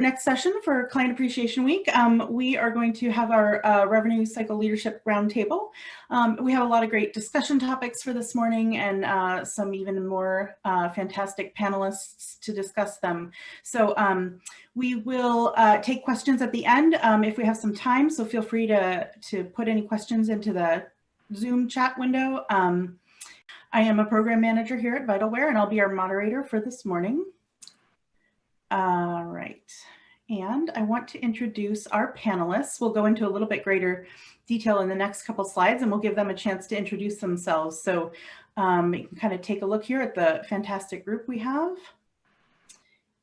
Next session for Client Appreciation Week, we are going to have our Revenue Cycle Leadership Roundtable. We have a lot of great discussion topics for this morning and some even more fantastic panelists to discuss them. So we will take questions at the end if we have some time, so feel free to put any questions into the Zoom chat window. I am a program manager here at Vitalware and I'll be our moderator for this morning. All right, and I want to introduce our panelists. We'll go into a little bit greater detail in the next couple slides and we'll give them a chance to introduce themselves. So you can kind of take a look here at the fantastic group we have.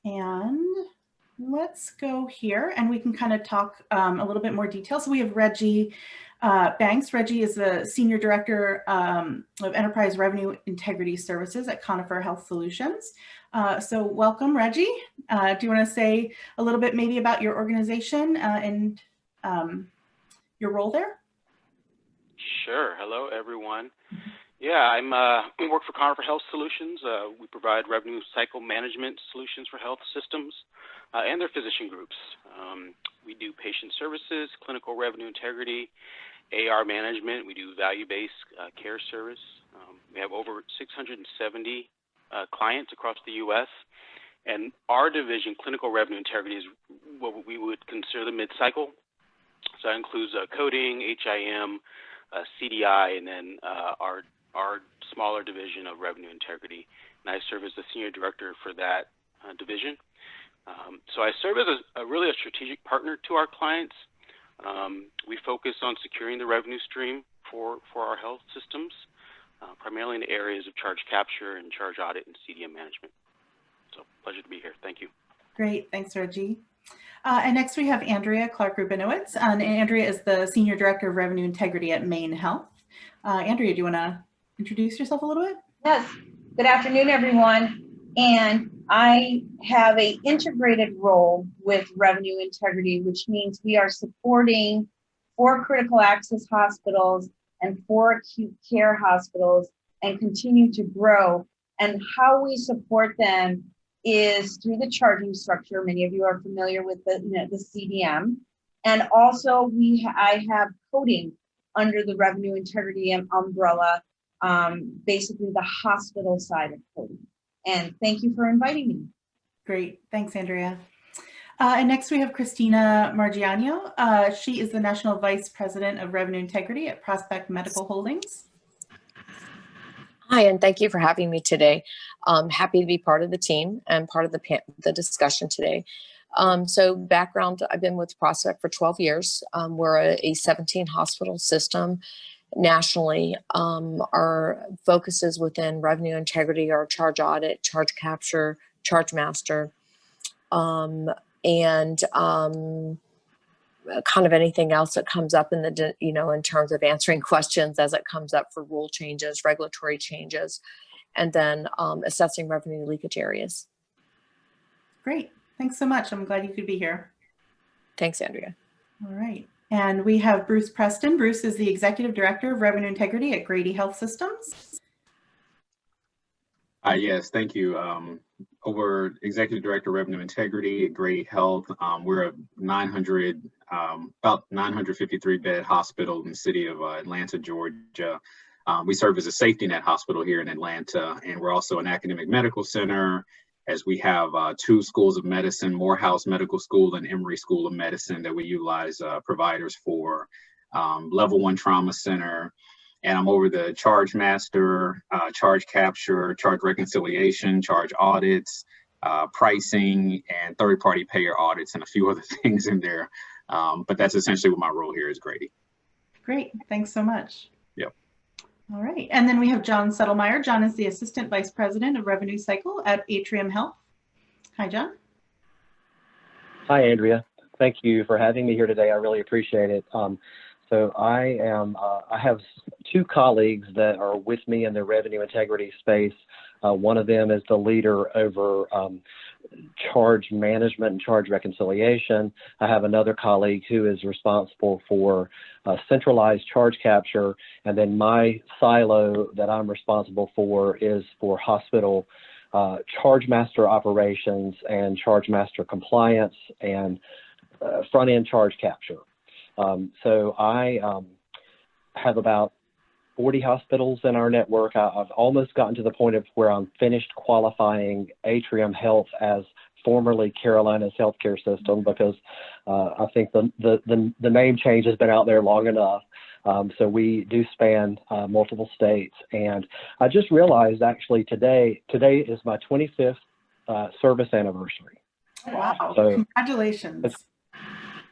And let's go here and we can kind of talk a little bit more detail. So we have Reggie Banks. Reggie is the Senior Director of Enterprise Revenue Integrity Services at Conifer Health Solutions. So welcome, Reggie. Do you want to say a little bit maybe about your organization and your role there? Sure. Hello, everyone. Yeah, I work for Conifer Health Solutions. We provide revenue cycle management solutions for health systems and their physician groups. We do patient services, clinical revenue integrity, AR management. We do value-based care service. We have over 670 clients across the U.S. And our division, clinical revenue integrity, is what we would consider the mid-cycle. So that includes coding, HIM, CDI, and then our smaller division of revenue integrity. And I serve as the senior director for that division. So I serve as really a strategic partner to our clients. We focus on securing the revenue stream for our health systems, primarily in the areas of charge capture and charge audit and CDM management. So pleasure to be here. Thank you. Great. Thanks, Reggie. And next we have Andrea Clark-Rubinowitz. And Andrea is the Senior Director of Revenue Integrity at Maine Health. Andrea, do you want to introduce yourself a little bit? Yes. Good afternoon, everyone. And I have an integrated role with revenue integrity, which means we are supporting 4 critical access hospitals and 4 acute care hospitals and continue to grow. And how we support them is through the charging structure. Many of you are familiar with the CDM. And also I have coding under the revenue integrity umbrella, basically the hospital side of coding. And thank you for inviting me. Great. Thanks, Andrea. And next we have Christina Margiano. She is the National Vice President of Revenue Integrity at Prospect Medical Holdings. Hi, and thank you for having me today. I'm happy to be part of the team and part of the discussion today. So background, I've been with Prospect for 12 years. We're a 17 hospital system nationally. Our focuses within revenue integrity are charge audit, charge capture, charge master, and kind of anything else that comes up in the, in terms of answering questions as it comes up for rule changes, regulatory changes, and then assessing revenue leakage areas. Great. Thanks so much. I'm glad you could be here. Thanks, Andrea. All right. And we have Bruce Preston. Bruce is the Executive Director of Revenue Integrity at Grady Health Systems. Yes, thank you. Over Executive Director of Revenue Integrity at Grady Health. We're a about 953 bed hospital in the city of Atlanta, Georgia. We serve as a safety net hospital here in Atlanta, and we're also an academic medical center, as we have 2 schools of medicine, Morehouse Medical School and Emory School of Medicine, that we utilize providers for, level 1 trauma center. And I'm over the charge master, charge capture, charge reconciliation, charge audits, pricing, and third-party payer audits, and a few other things in there. But that's essentially what my role here is, Grady. Great. Thanks so much. Yep. All right. And then we have John Settlemeyer. John is the Assistant Vice President of Revenue Cycle at Atrium Health. Hi, John. Hi, Andrea. Thank you for having me here today. I really appreciate it. So I have 2 colleagues that are with me in the revenue integrity space. One of them is the leader over charge management and charge reconciliation. I have another colleague who is responsible for centralized charge capture. And then my silo that I'm responsible for is for hospital charge master operations and charge master compliance and front-end charge capture. So I have about 40 hospitals in our network. I've almost gotten to the point of where I'm finished qualifying Atrium Health as formerly Carolina's healthcare system, because I think the name change has been out there long enough. So we do span multiple states. And I just realized actually today is my 25th service anniversary. Wow, so congratulations. It's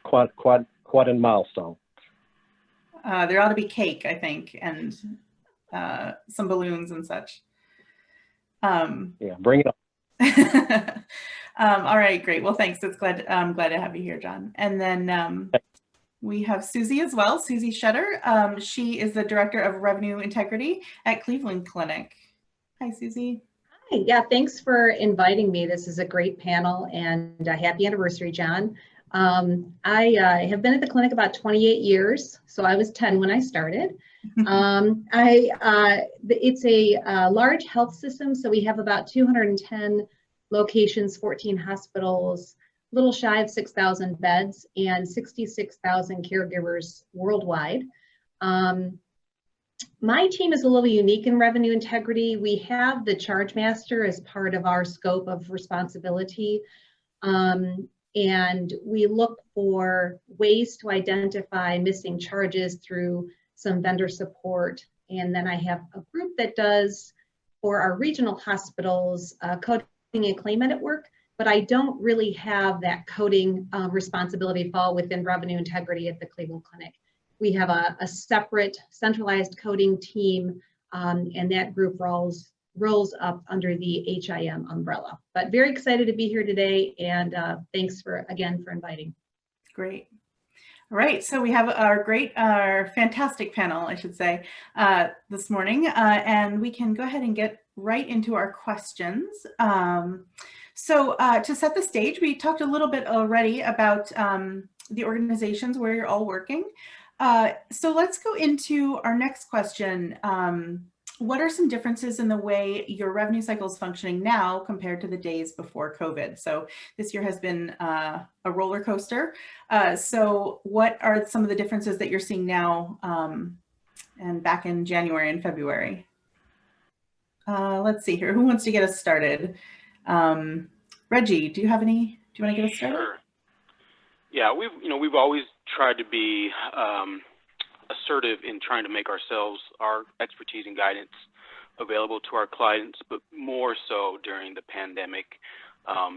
quite a milestone. There ought to be cake, I think, and some balloons and such. Yeah, bring it on. All right, great. Well, thanks. I'm glad to have you here, John. And then we have Susie as well, Susie Shutter. She is the Director of Revenue Integrity at Cleveland Clinic. Hi, Susie. Hi, yeah, thanks for inviting me. This is a great panel, and happy anniversary, John. I have been at the clinic about 28 years, so I was 10 when I started. It's a large health system, so we have about 210 locations, 14 hospitals, a little shy of 6,000 beds, and 66,000 caregivers worldwide. My team is a little unique in revenue integrity. We have the charge master as part of our scope of responsibility. And we look for ways to identify missing charges through some vendor support. And then I have a group that does, for our regional hospitals, coding and claim edit work, but I don't really have that coding responsibility fall within revenue integrity at the Cleveland Clinic. We have a separate centralized coding team, and that group rolls up under the HIM umbrella. But very excited to be here today, and thanks again for inviting. Great. All right, so we have our fantastic panel, I should say, this morning, and we can go ahead and get right into our questions. So to set the stage, we talked a little bit already about the organizations where you're all working. So let's go into our next question. What are some differences in the way your revenue cycle is functioning now compared to the days before COVID? So this year has been a roller coaster. So what are some of the differences that you're seeing now and back in January and February? Let's see here. Who wants to get us started? Reggie, do you want to get us started? Sure. Yeah, we've always tried to be assertive in trying to make our expertise and guidance available to our clients, but more so during the pandemic.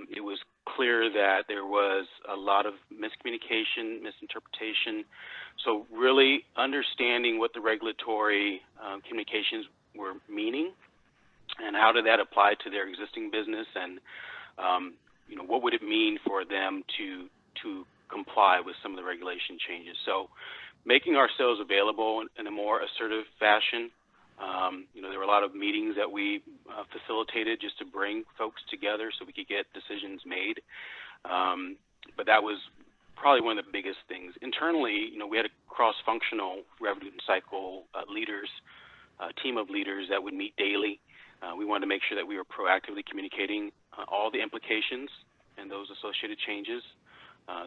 It was clear that there was a lot of miscommunication, misinterpretation. So really understanding what the regulatory communications were meaning and how did that apply to their existing business, and what would it mean for them to comply with some of the regulation changes. So making ourselves available in a more assertive fashion. There were a lot of meetings that we facilitated just to bring folks together so we could get decisions made. But that was probably one of the biggest things. Internally, we had a cross-functional revenue cycle team of leaders that would meet daily. We wanted to make sure that we were proactively communicating all the implications and those associated changes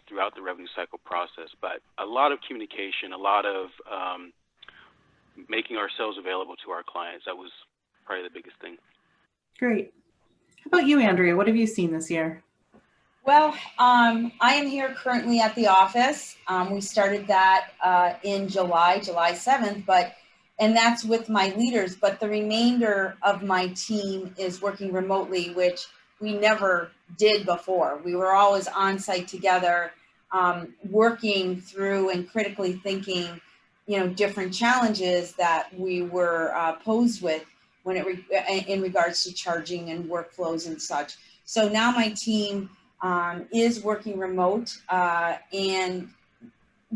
throughout the revenue cycle process. But a lot of communication, a lot of making ourselves available to our clients. That was probably the biggest thing. Great. How about you, Andrea? What have you seen this year? Well, I am here currently at the office. We started that in July 7th, and that's with my leaders, but the remainder of my team is working remotely, which we never did before. We were always on site together, working through and critically thinking, different challenges that we were posed with in regards to charging and workflows and such. So now my team is working remote, and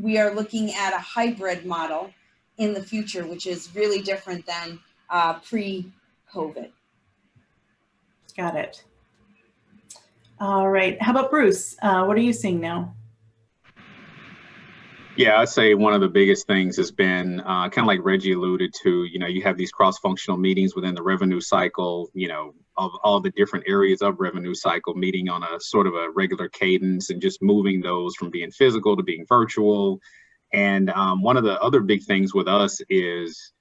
we are looking at a hybrid model in the future, which is really different than pre-COVID. Got it. All right. How about Bruce? What are you seeing now? Yeah, I'd say one of the biggest things has been kind of like Reggie alluded to, you have these cross-functional meetings within the revenue cycle, of all the different areas of revenue cycle meeting on a sort of a regular cadence and just moving those from being physical to being virtual. And one of the other big things with us is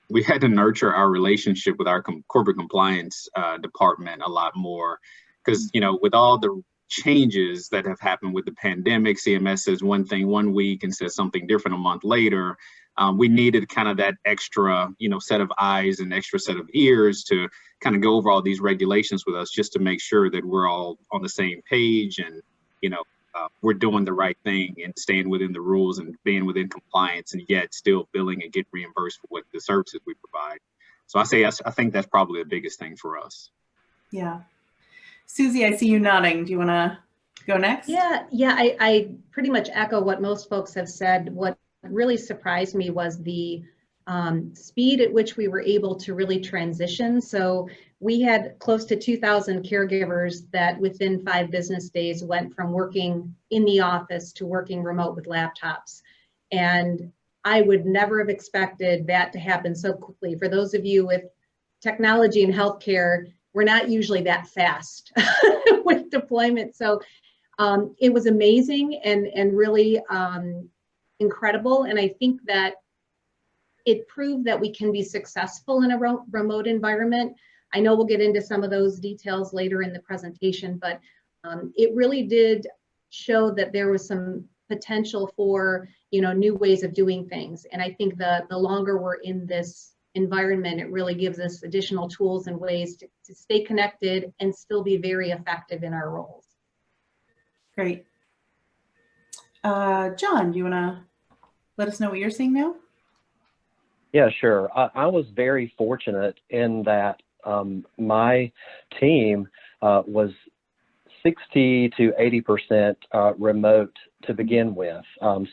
we had to nurture our relationship with our corporate compliance department a lot more because, with all the changes that have happened with the pandemic, CMS says one thing one week and says something different a month later. We needed kind of that extra, set of eyes and extra set of ears to kind of go over all these regulations with us just to make sure that we're all on the same page and, we're doing the right thing and staying within the rules and being within compliance and yet still billing and get reimbursed for what the services we provide. So I think that's probably the biggest thing for us. Yeah. Susie, I see you nodding. Do you want to go next? Yeah, I pretty much echo what most folks have said. What really surprised me was the speed at which we were able to really transition. So we had close to 2,000 caregivers that within 5 business days went from working in the office to working remote with laptops. And I would never have expected that to happen so quickly. For those of you with technology and healthcare, we're not usually that fast with deployment. So it was amazing and really incredible. And I think that it proved that we can be successful in a remote environment. I know we'll get into some of those details later in the presentation, but it really did show that there was some potential for, new ways of doing things. And I think the longer we're in this environment, it really gives us additional tools and ways to stay connected and still be very effective in our roles. Great. John, do you want to let us know what you're seeing now? Yeah, sure. I was very fortunate in that my team was 60 to 80% remote to begin with.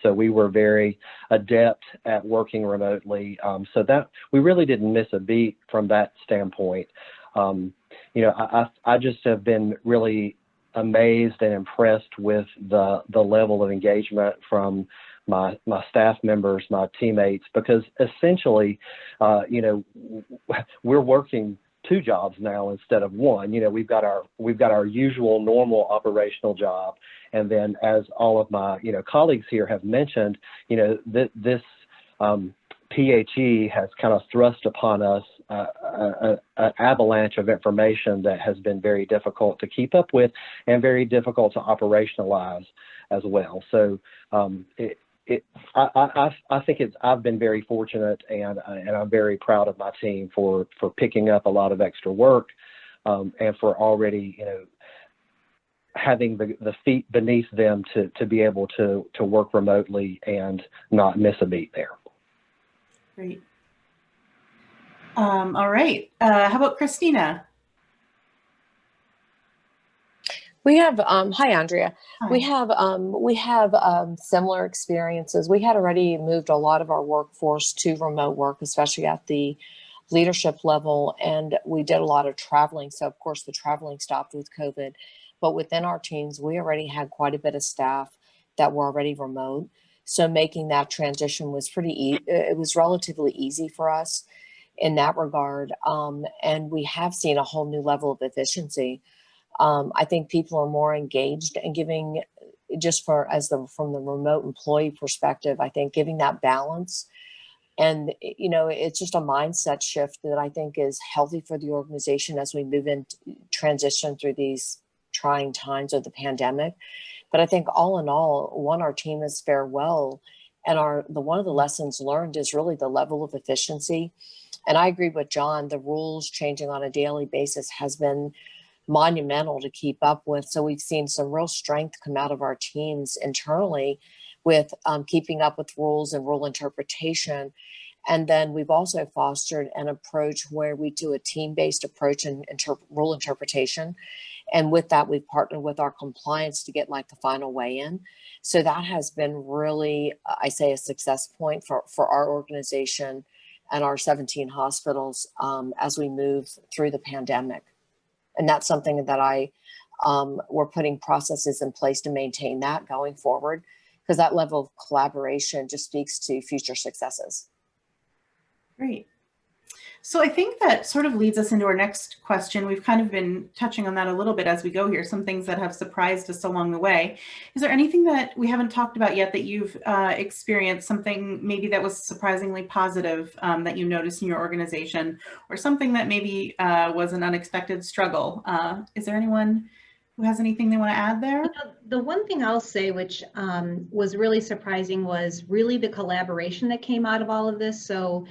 So we were very adept at working remotely. So that we really didn't miss a beat from that standpoint. I just have been really amazed and impressed with the level of engagement from my staff members, my teammates, because essentially, we're working 2 jobs now instead of 1. We've got our usual normal operational job, and then as all of my colleagues here have mentioned, this PHE has kind of thrust upon us an avalanche of information that has been very difficult to keep up with and very difficult to operationalize as well. So I think I've been very fortunate, and I'm very proud of my team for picking up a lot of extra work, and for already having the feet beneath them to be able to work remotely and not miss a beat there. Great. All right. How about Christina? We have, hi, Andrea. Hi. We have similar experiences. We had already moved a lot of our workforce to remote work, especially at the leadership level, and we did a lot of traveling. So of course the traveling stopped with COVID, but within our teams, we already had quite a bit of staff that were already remote. So making that transition was it was relatively easy for us in that regard. And we have seen a whole new level of efficiency. I think people are more engaged and giving, just from the remote employee perspective, I think giving that balance. And, it's just a mindset shift that I think is healthy for the organization as we move into transition through these trying times of the pandemic. But I think all in all, our team has fared well. And one of the lessons learned is really the level of efficiency. And I agree with John, the rules changing on a daily basis has been monumental to keep up with. So we've seen some real strength come out of our teams internally with keeping up with rules and rule interpretation. And then we've also fostered an approach where we do a team-based approach in rule interpretation. And with that, we've partnered with our compliance to get like the final weigh in. So that has been really, I say, a success point for our organization and our 17 hospitals as we move through the pandemic. And that's something that we're putting processes in place to maintain that going forward. because that level of collaboration just speaks to future successes. Great. So I think that sort of leads us into our next question. We've kind of been touching on that a little bit as we go here, some things that have surprised us along the way. Is there anything that we haven't talked about yet that you've experienced, something maybe that was surprisingly positive that you noticed in your organization, or something that maybe was an unexpected struggle? Is there anyone who has anything they want to add there? The one thing I'll say, which was really surprising, was really the collaboration that came out of all of this. So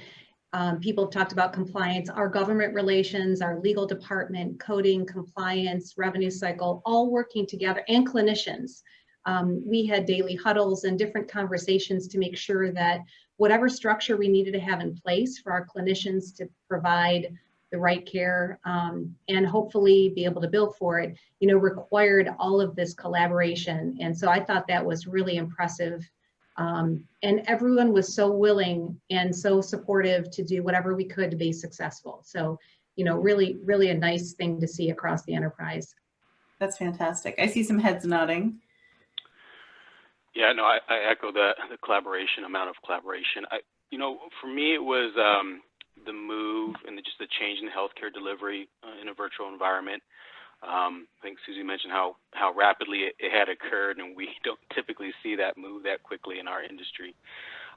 people have talked about compliance, our government relations, our legal department, coding, compliance, revenue cycle, all working together, and clinicians. We had daily huddles and different conversations to make sure that whatever structure we needed to have in place for our clinicians to provide the right care and hopefully be able to bill for it, required all of this collaboration. And so I thought that was really impressive. And everyone was so willing and so supportive to do whatever we could to be successful. So, really, really a nice thing to see across the enterprise. That's fantastic. I see some heads nodding. Yeah, no, I echo the collaboration, amount of collaboration. For me, it was the move and just the change in healthcare delivery in a virtual environment. I think Susie mentioned how rapidly it had occurred, and we don't typically see that move that quickly in our industry.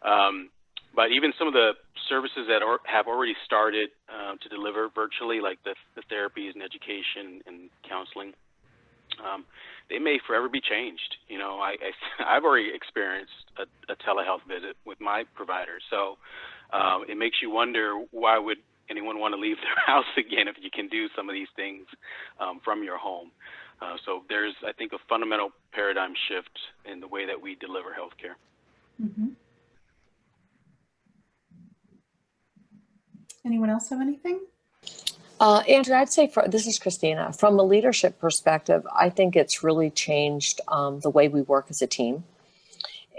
But even some of the services that have already started to deliver virtually, like the therapies and education and counseling, they may forever be changed. I've already experienced a telehealth visit with my provider, so it makes you wonder, why would anyone want to leave their house again if you can do some of these things from your home? So there's, I think, a fundamental paradigm shift in the way that we deliver healthcare. Mm-hmm. Anyone else have anything? Andrea, I'd say this is Christina. From a leadership perspective, I think it's really changed the way we work as a team.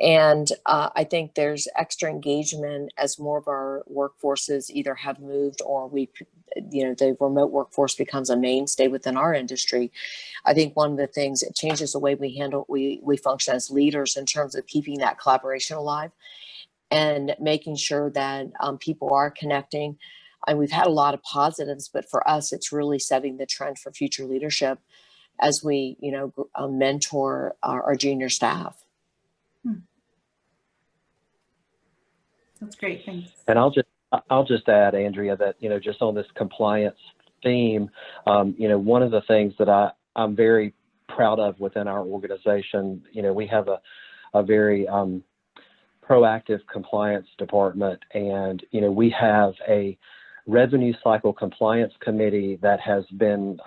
And I think there's extra engagement as more of our workforces either have moved or the remote workforce becomes a mainstay within our industry. I think one of the things, it changes the way we function as leaders in terms of keeping that collaboration alive and making sure that people are connecting. And we've had a lot of positives, but for us, it's really setting the trend for future leadership as we, mentor our junior staff. That's great, thanks. And I'll just add, Andrea, that just on this compliance theme, one of the things that I'm very proud of within our organization, we have a very proactive compliance department, and we have a revenue cycle compliance committee that has been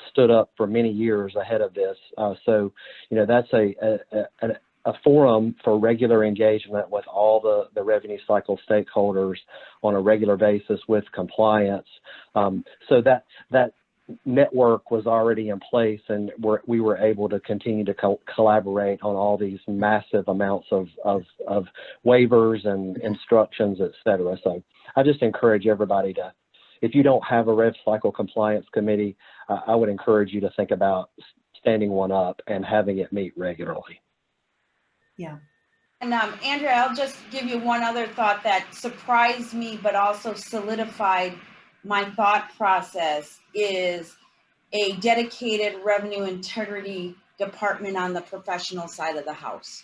stood up for many years ahead of this. So that's a forum for regular engagement with all the revenue cycle stakeholders on a regular basis with compliance. So that network was already in place, and we were able to continue to collaborate on all these massive amounts of waivers and instructions, et cetera. So I just encourage everybody to, if you don't have a rev cycle compliance committee, I would encourage you to think about standing one up and having it meet regularly. Yeah. And Andrea, I'll just give you one other thought that surprised me, but also solidified my thought process, is a dedicated revenue integrity department on the professional side of the house.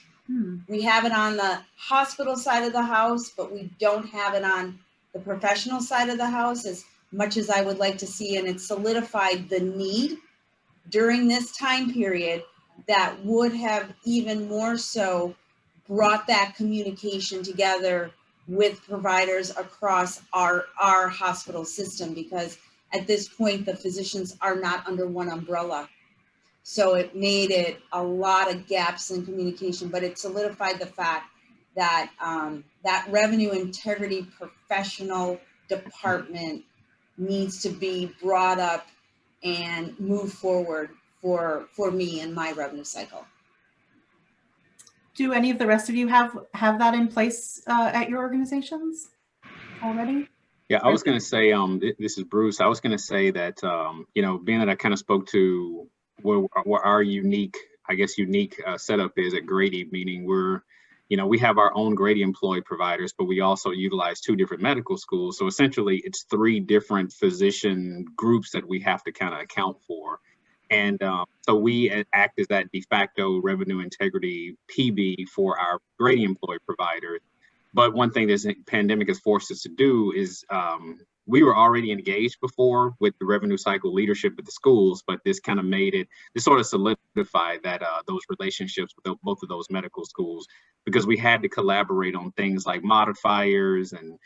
We have it on the hospital side of the house, but we don't have it on the professional side of the house as much as I would like to see. And it solidified the need during this time period that would have even more so brought that communication together with providers across our hospital system, because at this point the physicians are not under one umbrella. So it made it a lot of gaps in communication, but it solidified the fact that that revenue integrity professional department needs to be brought up and move forward for me and my revenue cycle. Do any of the rest of you have that in place at your organizations already? Yeah, I was going to say, this is Bruce. I was going to say that, being that I kind of spoke to where our unique I guess, unique setup is at Grady, meaning we have our own Grady employee providers, but we also utilize 2 different medical schools. So essentially it's 3 different physician groups that we have to kind of account for. And so we act as that de facto revenue integrity PB for our Grady employee providers. But one thing this pandemic has forced us to do is we were already engaged before with the revenue cycle leadership at the schools, but this kind of this sort of solidified that those relationships with both of those medical schools, because we had to collaborate on things like modifiers and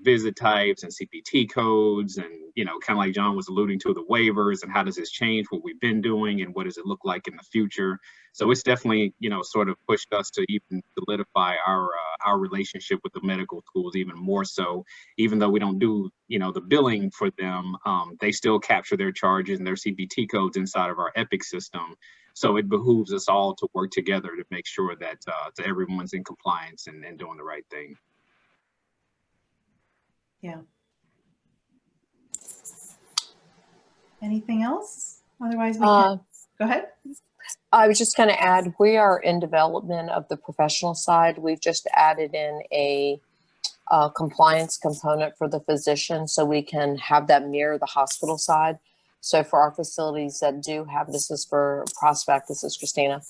visit types and CPT codes, and kind of like John was alluding to, the waivers, and how does this change what we've been doing and what does it look like in the future. So it's definitely sort of pushed us to even solidify our relationship with the medical schools even more so. Even though we don't do the billing for them, they still capture their charges and their CPT codes inside of our Epic system. So it behooves us all to work together to make sure that everyone's in compliance and doing the right thing. Yeah. Anything else? Otherwise, we can go ahead. I was just going to add, we are in development of the professional side. We've just added in a compliance component for the physician, so we can have that mirror the hospital side. So for our facilities that do have, this is for Prospect, this is Christina.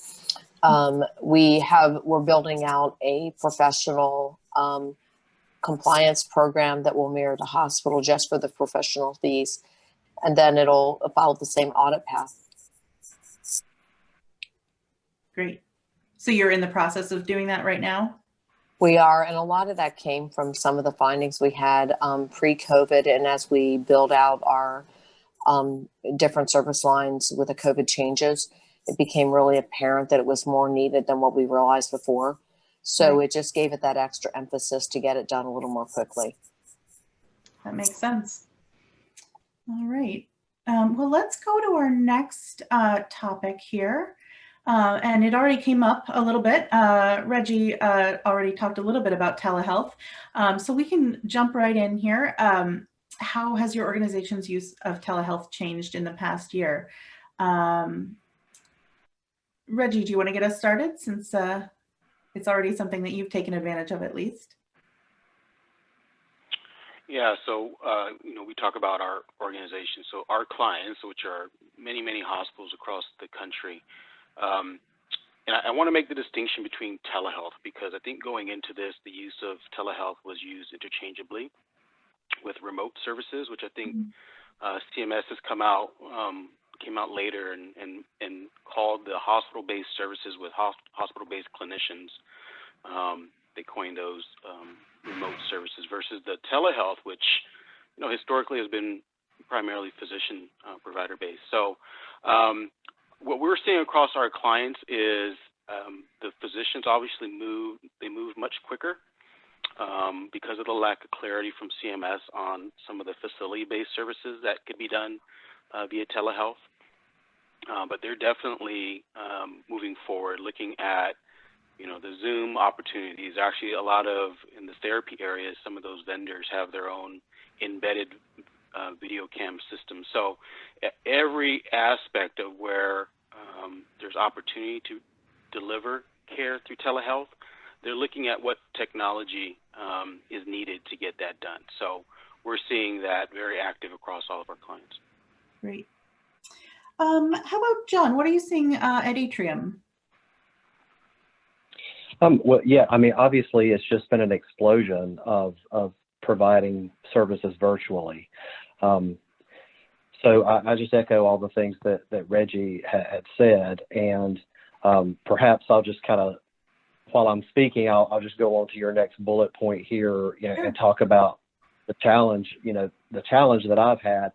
We're building out a professional compliance program that will mirror the hospital just for the professional fees, and then it'll follow the same audit path. Great. So you're in the process of doing that right now? We are, and a lot of that came from some of the findings we had pre-COVID, and as we build out our different service lines with the COVID changes, it became really apparent that it was more needed than what we realized before. So it just gave it that extra emphasis to get it done a little more quickly. That makes sense. All right. Well, let's go to our next topic here. And it already came up a little bit. Reggie already talked a little bit about telehealth. So we can jump right in here. How has your organization's use of telehealth changed in the past year? Reggie, do you want to get us started, since it's already something that you've taken advantage of at least? Yeah, so, we talk about our organization. So our clients, which are many, many hospitals across the country, and I want to make the distinction between telehealth, because I think going into this, the use of telehealth was used interchangeably with remote services, which I think CMS has came out later and called the hospital-based services with hospital-based clinicians. They coined those remote services versus the telehealth, which historically has been primarily physician provider based. So what we're seeing across our clients is the physicians obviously move much quicker because of the lack of clarity from CMS on some of the facility-based services that could be done via telehealth. But they're definitely moving forward, looking at the Zoom opportunities. Actually, a lot of, in the therapy areas, some of those vendors have their own embedded video cam system. So every aspect of where there's opportunity to deliver care through telehealth, they're looking at what technology is needed to get that done. So we're seeing that very active across all of our clients. Great. How about John? What are you seeing at Atrium? Well, yeah, I mean, obviously, it's just been an explosion of providing services virtually. So I just echo all the things that Reggie had said, and perhaps I'll just kind of, while I'm speaking, I'll just go on to your next bullet point here, and talk about the challenge, the challenge that I've had.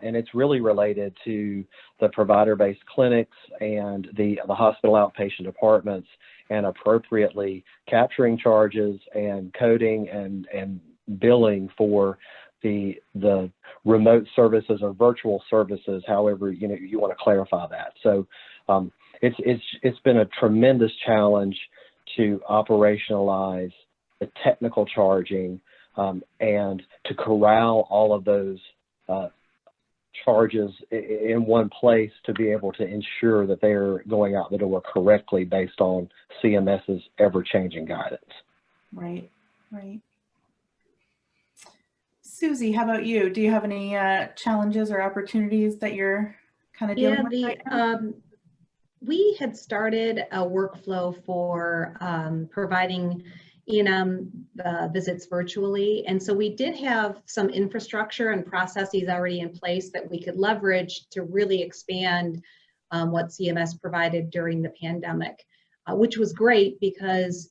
And it's really related to the provider-based clinics and the hospital outpatient departments, and appropriately capturing charges and coding and billing for the remote services or virtual services, however you want to clarify that. So it's been a tremendous challenge to operationalize the technical charging and to corral all of those charges in one place to be able to ensure that they're going out the door correctly based on CMS's ever-changing guidance. Right, right. Susie, how about you? Do you have any challenges or opportunities that you're kind of dealing with right now? We had started a workflow for providing visits virtually. And so we did have some infrastructure and processes already in place that we could leverage to really expand what CMS provided during the pandemic, which was great because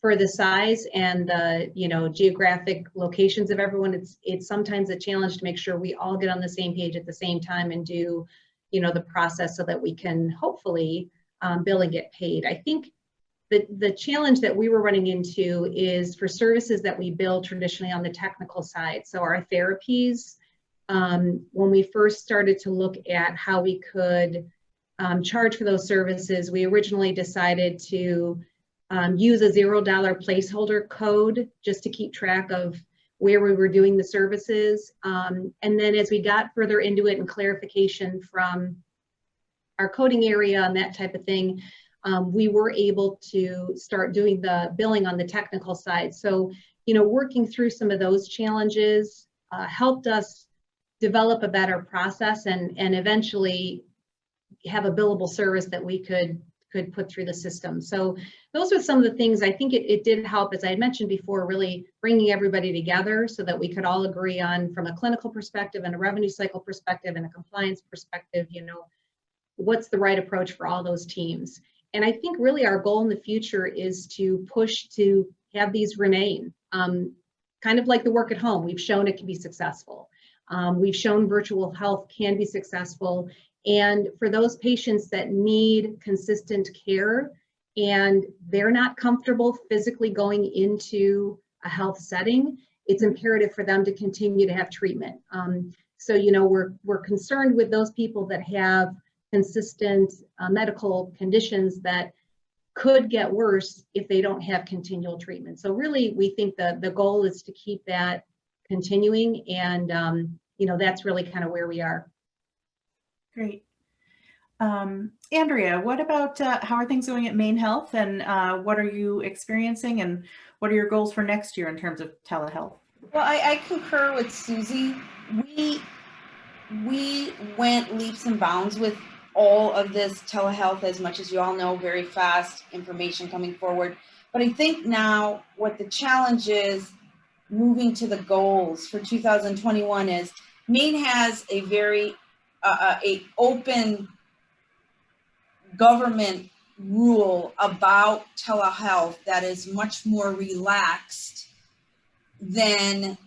for the size and the geographic locations of everyone, it's sometimes a challenge to make sure we all get on the same page at the same time and do the process so that we can hopefully bill and get paid. I think the challenge that we were running into is for services that we bill traditionally on the technical side. So our therapies, when we first started to look at how we could charge for those services, we originally decided to use a $0 placeholder code just to keep track of where we were doing the services. And then as we got further into it and clarification from our coding area and that type of thing, we were able to start doing the billing on the technical side. So, working through some of those challenges helped us develop a better process and eventually have a billable service that we could put through the system. So those are some of the things I think it did help, as I had mentioned before, really bringing everybody together so that we could all agree on, from a clinical perspective and a revenue cycle perspective and a compliance perspective, what's the right approach for all those teams. And I think really our goal in the future is to push to have these remain kind of like the work at home. We've shown it can be successful. We've shown virtual health can be successful. And for those patients that need consistent care and they're not comfortable physically going into a health setting, it's imperative for them to continue to have treatment. So, we're concerned with those people that have consistent medical conditions that could get worse if they don't have continual treatment. So really, we think the goal is to keep that continuing, and that's really kind of where we are. Great. Andrea, what about how are things going at Maine Health, and what are you experiencing, and what are your goals for next year in terms of telehealth? Well, I concur with Susie. We went leaps and bounds with all of this telehealth, as much as you all know, very fast information coming forward. But I think now what the challenge is moving to the goals for 2021 is Maine has a very open government rule about telehealth that is much more relaxed than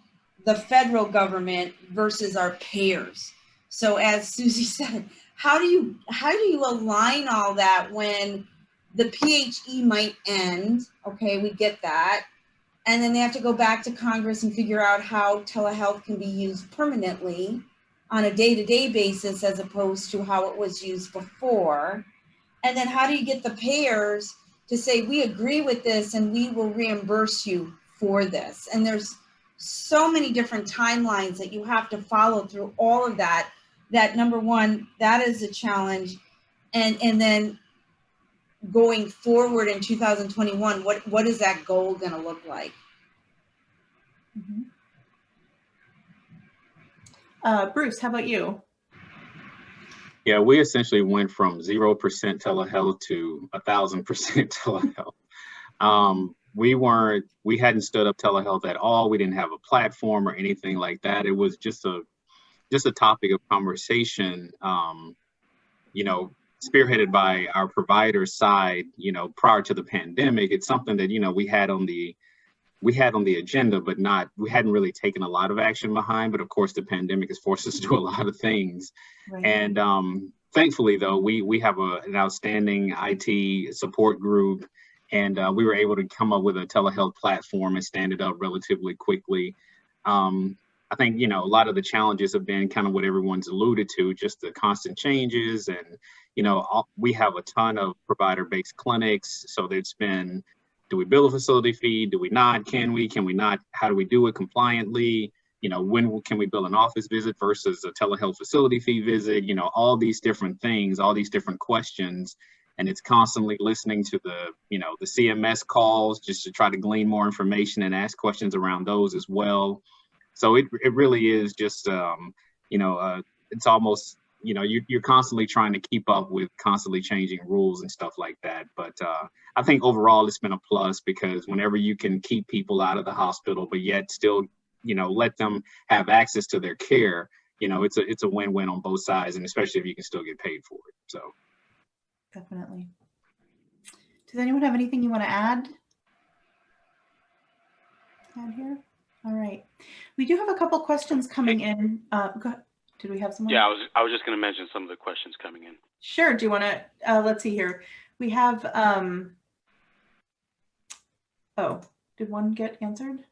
the federal government versus our payers. So as Susie said, how do you align all that when the PHE might end? Okay, we get that. And then they have to go back to Congress and figure out how telehealth can be used permanently on a day-to-day basis as opposed to how it was used before. And then how do you get the payers to say, we agree with this and we will reimburse you for this? And there's so many different timelines that you have to follow through all of that. That number one, that is a challenge. And then going forward in 2021, what is that goal going to look like? Mm-hmm. Bruce, how about you? Yeah, we essentially went from 0% telehealth to 1,000% telehealth. We hadn't stood up telehealth at all. We didn't have a platform or anything like that. It was just a topic of conversation, spearheaded by our provider side, prior to the pandemic. It's something that, we had on the agenda, but we hadn't really taken a lot of action behind. But of course, the pandemic has forced us to do a lot of things. Right. And thankfully, though, we have an outstanding IT support group, and we were able to come up with a telehealth platform and stand it up relatively quickly. I think, a lot of the challenges have been kind of what everyone's alluded to, just the constant changes. And, we have a ton of provider-based clinics. So there's been, do we bill a facility fee? Do we not? Can we not? How do we do it compliantly? when can we bill an office visit versus a telehealth facility fee visit, all these different things, all these different questions. And it's constantly listening to the CMS calls just to try to glean more information and ask questions around those as well. So it really is just, it's almost, you're constantly trying to keep up with constantly changing rules and stuff like that. But I think overall it's been a plus, because whenever you can keep people out of the hospital, but yet still, let them have access to their care, it's a win-win on both sides, and especially if you can still get paid for it. So. Definitely. Does anyone have anything you want to add here? All right. We do have a couple questions coming in. Go ahead. Did we have someone? Yeah, I was just going to mention some of the questions coming in. Sure. Do you want to, let's see here. We have, oh, did one get answered?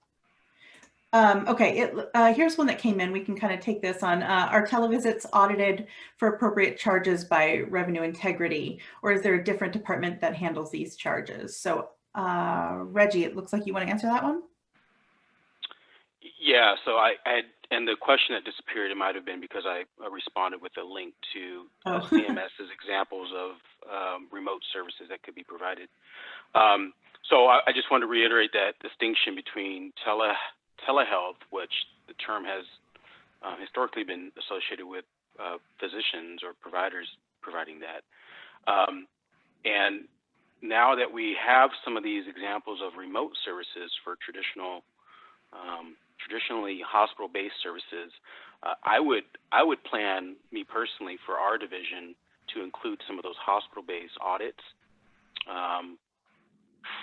Okay, here's one that came in. We can kind of take this on. Are televisits audited for appropriate charges by revenue integrity, or is there a different department that handles these charges? So Reggie, it looks like you want to answer that one? Yeah, so and the question that disappeared, it might have been because I responded with a link to CMS's examples of remote services that could be provided. So I just want to reiterate that distinction between telehealth, which the term has historically been associated with physicians or providers providing that. And now that we have some of these examples of remote services for traditionally hospital-based services, I would plan, me personally, for our division to include some of those hospital-based audits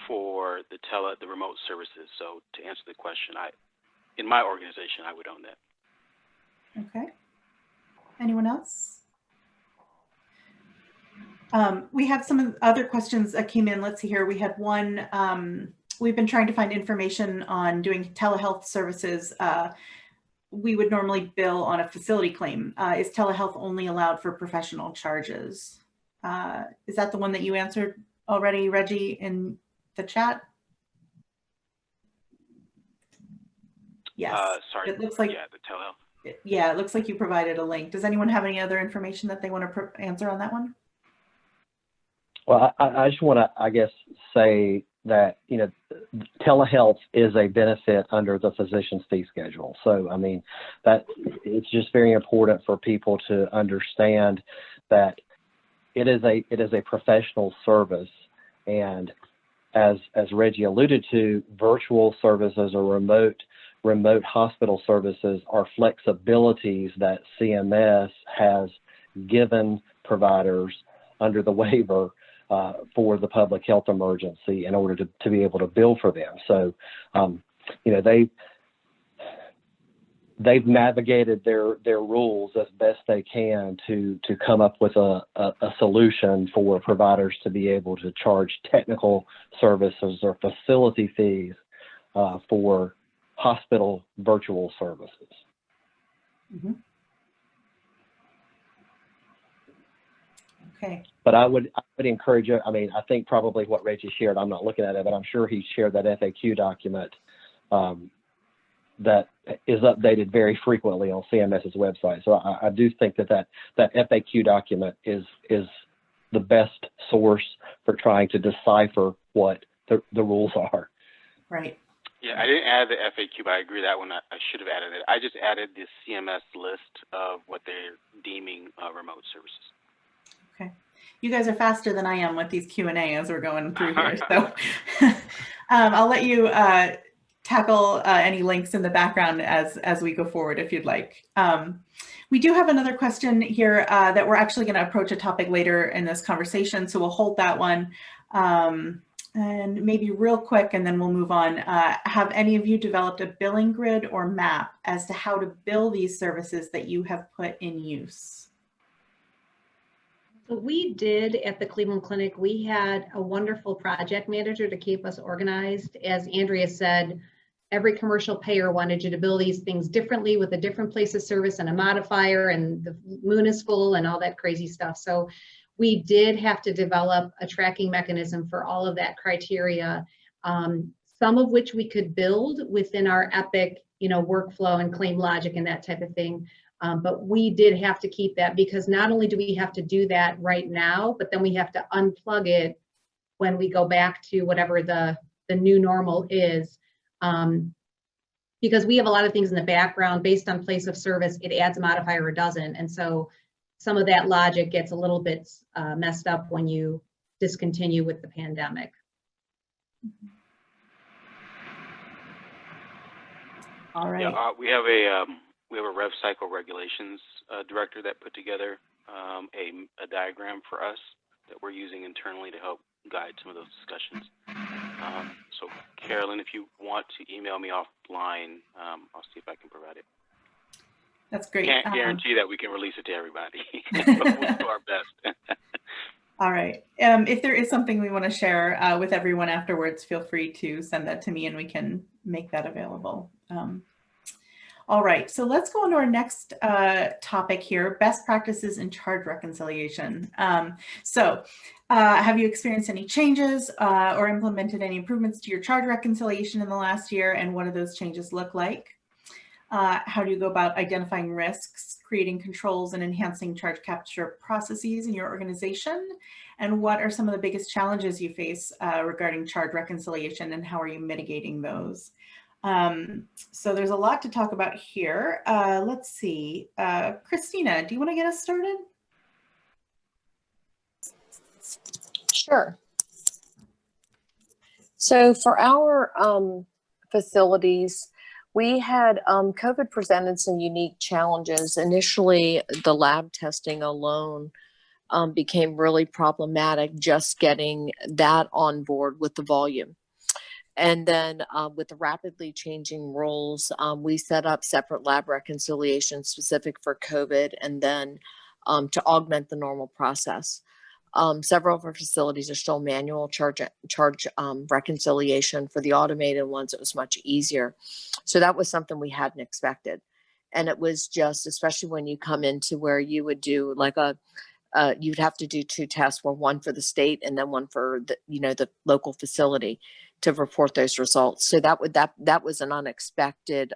for the remote services. So to answer the question, in my organization, I would own that. Okay. Anyone else? We have some other questions that came in. Let's see here. We had one. We've been trying to find information on doing telehealth services. We would normally bill on a facility claim. Is telehealth only allowed for professional charges? Is that the one that you answered already, Reggie, in the chat? Yes. Sorry. It looks like, yeah, the telehealth. Yeah, it looks like you provided a link. Does anyone have any other information that they want to answer on that one? Well, I just want to, I guess, say that, telehealth is a benefit under the physician's fee schedule. So, I mean, that it's just very important for people to understand that it is a professional service. And as Reggie alluded to, virtual services or remote hospital services are flexibilities that CMS has given providers under the waiver for the public health emergency in order to be able to bill for them. So, they've navigated their rules as best they can to come up with a solution for providers to be able to charge technical services or facility fees for hospital virtual services. Mm-hmm. Okay. But I would encourage you, I mean, I think probably what Reggie shared, I'm not looking at it, but I'm sure he shared that FAQ document that is updated very frequently on CMS's website. So I do think that FAQ document is the best source for trying to decipher what the rules are. Right. Yeah, I didn't add the FAQ, but I agree that one I should have added it. I just added the CMS list of what they're deeming remote services. Okay. You guys are faster than I am with these Q&A as we're going through here. So I'll let you tackle any links in the background as we go forward, if you'd like. We do have another question here that we're actually going to approach a topic later in this conversation. So we'll hold that one. And maybe real quick, and then we'll move on. Have any of you developed a billing grid or map as to how to bill these services that you have put in use? So we did at the Cleveland Clinic, we had a wonderful project manager to keep us organized. As Andrea said, every commercial payer wanted you to bill these things differently with a different place of service and a modifier, and the moon is full and all that crazy stuff. So we did have to develop a tracking mechanism for all of that criteria, some of which we could build within our Epic workflow and claim logic and that type of thing. But we did have to keep that, because not only do we have to do that right now, but then we have to unplug it when we go back to whatever the new normal is. Because we have a lot of things in the background based on place of service, it adds a modifier or doesn't. And so some of that logic gets a little bit messed up when you discontinue with the pandemic. All right. Yeah, we have a rev cycle regulations director that put together a diagram for us that we're using internally to help guide some of those discussions. So Carolyn, if you want to email me offline, I'll see if I can provide it. That's great. Can't guarantee that we can release it to everybody, but we'll do our best. All right. If there is something we want to share with everyone afterwards, feel free to send that to me and we can make that available. All right, so let's go on to our next topic here, best practices in charge reconciliation. Have you experienced any changes or implemented any improvements to your charge reconciliation in the last year, and what do those changes look like? How do you go about identifying risks, creating controls, and enhancing charge capture processes in your organization? And what are some of the biggest challenges you face regarding charge reconciliation, and how are you mitigating those? So there's a lot to talk about here. Let's see. Christina, do you want to get us started? Sure. So for our facilities, we had COVID presented some unique challenges. Initially, the lab testing alone became really problematic, just getting that on board with the volume. And then with the rapidly changing rules, we set up separate lab reconciliation specific for COVID, and then to augment the normal process. Several of our facilities are still manual charge reconciliation. For the automated ones, it was much easier. So that was something we hadn't expected. And it was just, especially when you come into where you would do like you'd have to do 2 tests, one for the state and then one for the, the local facility to report those results. So that was an unexpected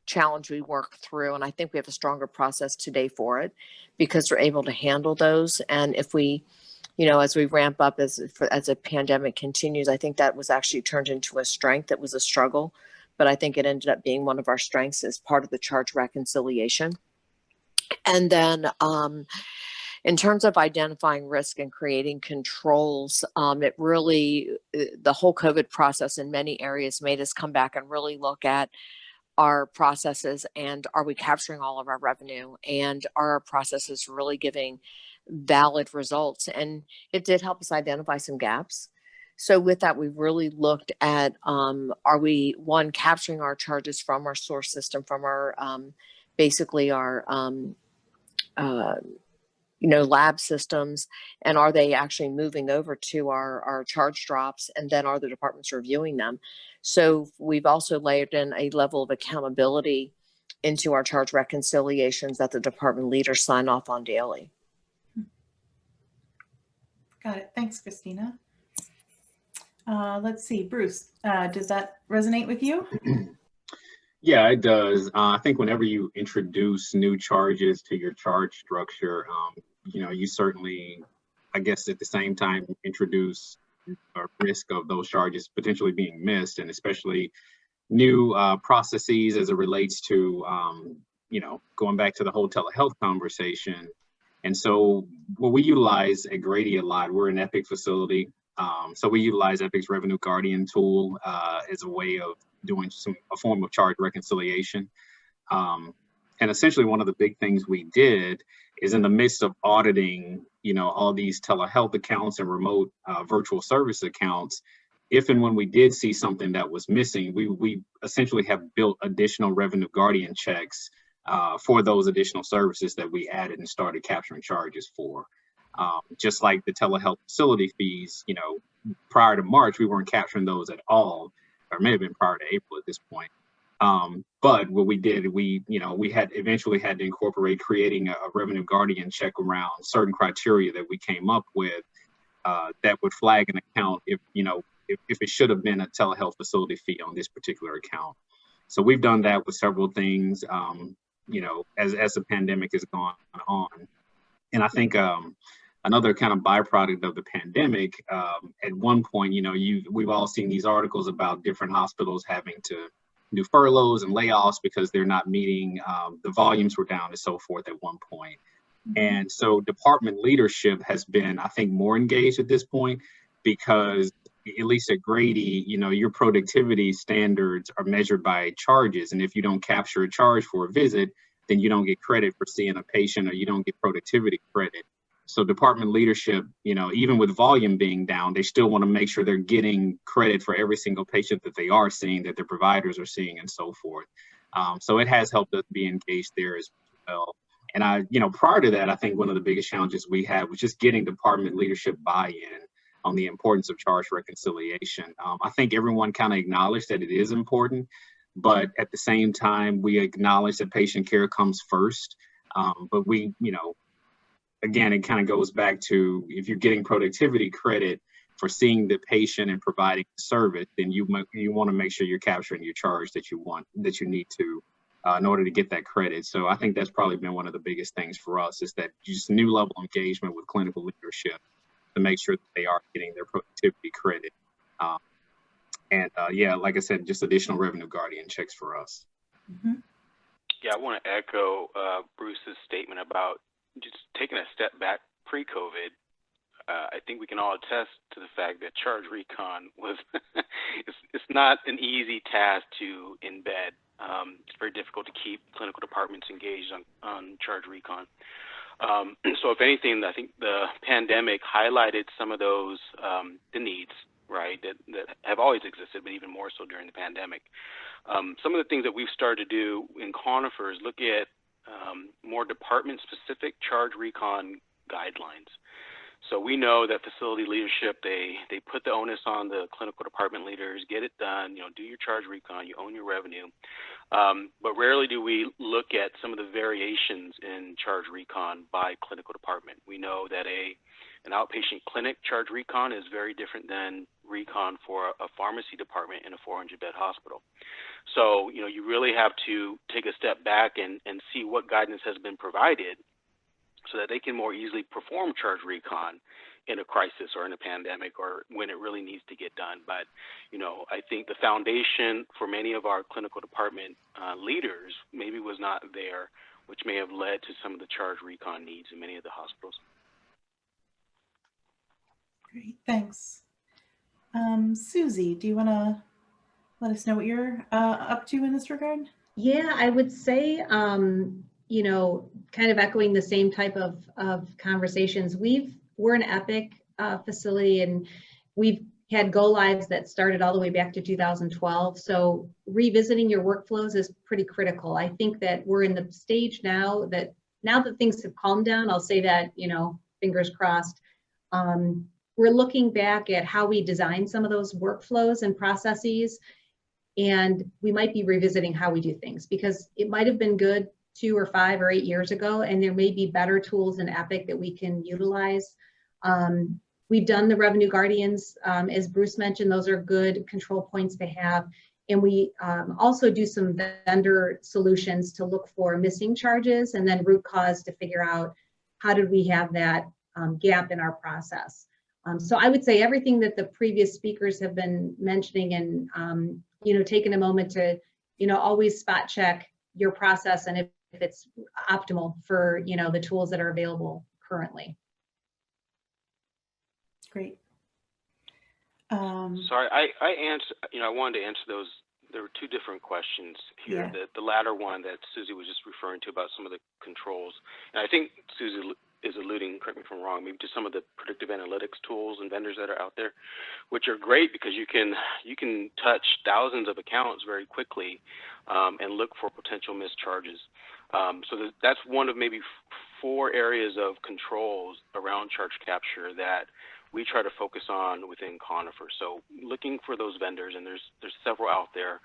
challenge we worked through. And I think we have a stronger process today for it, because we're able to handle those. And if we, as we ramp up as a pandemic continues, I think that was actually turned into a strength. It was a struggle, but I think it ended up being one of our strengths as part of the charge reconciliation. And then in terms of identifying risk and creating controls, it really, the whole COVID process in many areas made us come back and really look at our processes, and are we capturing all of our revenue, and are our processes really giving valid results? And it did help us identify some gaps. So with that, we really looked at, are we, one, capturing our charges from our source system, from our, basically our, lab systems, and are they actually moving over to our charge drops, and then are the departments reviewing them? So we've also layered in a level of accountability into our charge reconciliations that the department leaders sign off on daily. Got it. Thanks, Christina. Let's see, Bruce, does that resonate with you? Yeah, it does. I think whenever you introduce new charges to your charge structure, you certainly, I guess at the same time, introduce a risk of those charges potentially being missed, and especially new processes as it relates to, going back to the whole telehealth conversation. And so what we utilize at Grady a lot, we're an Epic facility. So we utilize Epic's Revenue Guardian tool as a way of doing a form of charge reconciliation. And essentially one of the big things we did is, in the midst of auditing, all these telehealth accounts and remote virtual service accounts, if and when we did see something that was missing, we essentially have built additional Revenue Guardian checks for those additional services that we added and started capturing charges for. Just like the telehealth facility fees, prior to March, we weren't capturing those at all, or may have been prior to April at this point. But what we did, we had eventually had to incorporate creating a Revenue Guardian check around certain criteria that we came up with that would flag an account if, if it should have been a telehealth facility fee on this particular account. So we've done that with several things, you know, as the pandemic has gone on. And I think another kind of byproduct of the pandemic, at one point, you know, we've all seen these articles about different hospitals having to do furloughs and layoffs because they're not meeting, the volumes were down and so forth at one point. And so department leadership has been, I think, more engaged at this point, because at least at Grady, you know, your productivity standards are measured by charges. And if you don't capture a charge for a visit, then you don't get credit for seeing a patient, or you don't get productivity credit. So department leadership, you know, even with volume being down, they still want to make sure they're getting credit for every single patient that they are seeing, that their providers are seeing, and so forth. So it has helped us be engaged there as well. And you know, prior to that, I think one of the biggest challenges we had was just getting department leadership buy-in on the importance of charge reconciliation. I think everyone kind of acknowledged that it is important, but at the same time, we acknowledge that patient care comes first. But we, you know, again, it kind of goes back to, if you're getting productivity credit for seeing the patient and providing service, then you want to make sure you're capturing your charge that you need to, in order to get that credit. So I think that's probably been one of the biggest things for us, is that just new level engagement with clinical leadership to make sure that they are getting their productivity credit. Yeah, like I said, just additional revenue guardian checks for us. Yeah, I want to echo Bruce's statement about just taking a step back pre-COVID. I think we can all attest to the fact that charge recon was, it's not an easy task to embed. It's very difficult to keep clinical departments engaged on charge recon. So if anything, I think the pandemic highlighted some of those, the needs, right, that have always existed, but even more so during the pandemic. Some of the things that we've started to do in Conifer is look at more department-specific charge recon guidelines. So we know that facility leadership, they put the onus on the clinical department leaders, get it done, you know, do your charge recon, you own your revenue. But rarely do we look at some of the variations in charge recon by clinical department. We know that an outpatient clinic charge recon is very different than recon for a pharmacy department in a 400-bed hospital. So, you know, you really have to take a step back and see what guidance has been provided so that they can more easily perform charge recon in a crisis or in a pandemic or when it really needs to get done. But, you know, I think the foundation for many of our clinical department leaders maybe was not there, which may have led to some of the charge recon needs in many of the hospitals. Great, thanks. Susie, do you want to let us know what you're up to in this regard? Yeah, I would say, you know, kind of echoing the same type of conversations. We're an Epic facility, and we've had go lives that started all the way back to 2012. So revisiting your workflows is pretty critical. I think that we're in the stage now that things have calmed down, I'll say that, you know, fingers crossed. We're looking back at how we design some of those workflows and processes, and we might be revisiting how we do things, because it might have been good 2 or 5 or 8 years ago, and there may be better tools in Epic that we can utilize. We've done the revenue guardians, as Bruce mentioned, those are good control points to have. And we also do some vendor solutions to look for missing charges and then root cause to figure out how did we have that gap in our process. So I would say everything that the previous speakers have been mentioning, and you know, taking a moment to, you know, always spot check your process and if it's optimal for, you know, the tools that are available currently. Great. Sorry, I wanted to answer those. There were 2 different questions here. Yeah. The latter one that Susie was just referring to about some of the controls. And I think Susie is alluding, correct me if I'm wrong, maybe to some of the predictive analytics tools and vendors that are out there, which are great because you can touch thousands of accounts very quickly and look for potential missed charges. So that's one of maybe 4 areas of controls around charge capture that we try to focus on within Conifer. So looking for those vendors, and there's several out there.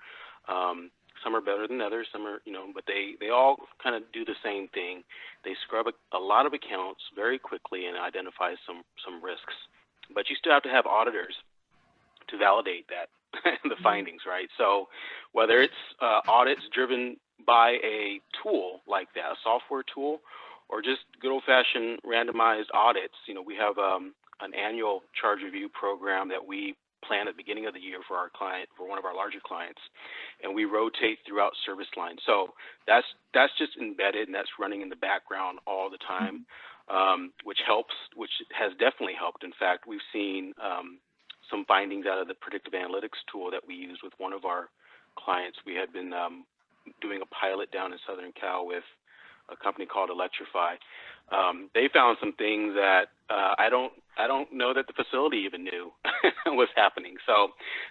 Some are better than others, some are, you know, but they all kind of do the same thing. They scrub a lot of accounts very quickly and identify some risks. But you still have to have auditors to validate that, the findings, right? So whether it's audits driven by a tool like that, a software tool, or just good old-fashioned randomized audits, we have an annual charge review program that we plan at the beginning of the year for our client, for one of our larger clients, and we rotate throughout service lines. So that's just embedded, and that's running in the background all the time, which has definitely helped. In fact, we've seen some findings out of the predictive analytics tool that we use with one of our clients. We had been doing a pilot down in Southern Cal with a company called Electrify. They found some things that I don't know that the facility even knew was happening. So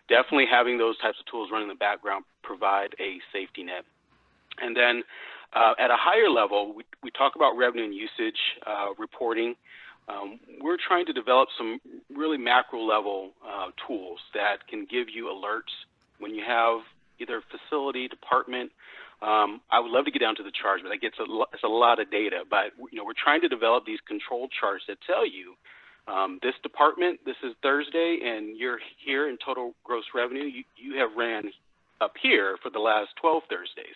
definitely having those types of tools running in the background provide a safety net. And then at a higher level, we talk about revenue and usage reporting. We're trying to develop some really macro level tools that can give you alerts when you have either facility, department. I would love to get down to the charge, but it's a lot of data. But we're trying to develop these control charts that tell you this department, this is Thursday, and you're here in total gross revenue. You have ran up here for the last 12 Thursdays.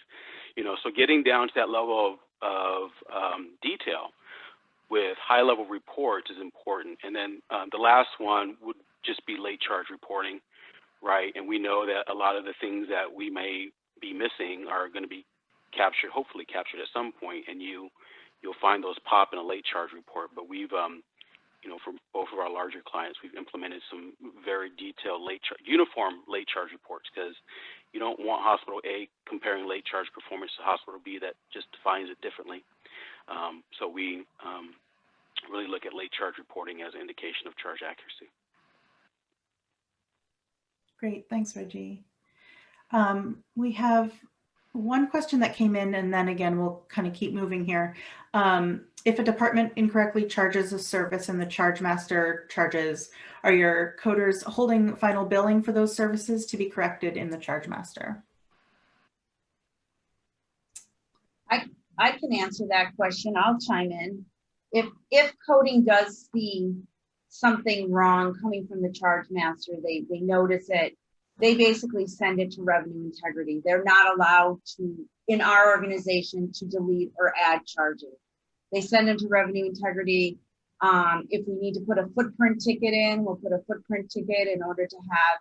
So getting down to that level of detail with high-level reports is important. And then the last one would just be late charge reporting, right? And we know that a lot of the things that we may be missing are going to be captured, hopefully captured at some point, and you'll find those pop in a late charge report. But we've, for both of our larger clients, we've implemented some very detailed uniform late charge reports, because you don't want hospital A comparing late charge performance to hospital B that just defines it differently. So we really look at late charge reporting as an indication of charge accuracy. Great, thanks, Reggie. We have one question that came in, and then again, we'll kind of keep moving here. If a department incorrectly charges a service and the charge master charges, are your coders holding final billing for those services to be corrected in the charge master? I can answer that question. I'll chime in. If coding does see something wrong coming from the charge master, they notice it, they basically send it to revenue integrity. They're not allowed to, in our organization, to delete or add charges. They send them to revenue integrity. If we need to put a footprint ticket in, we'll put a footprint ticket in order to have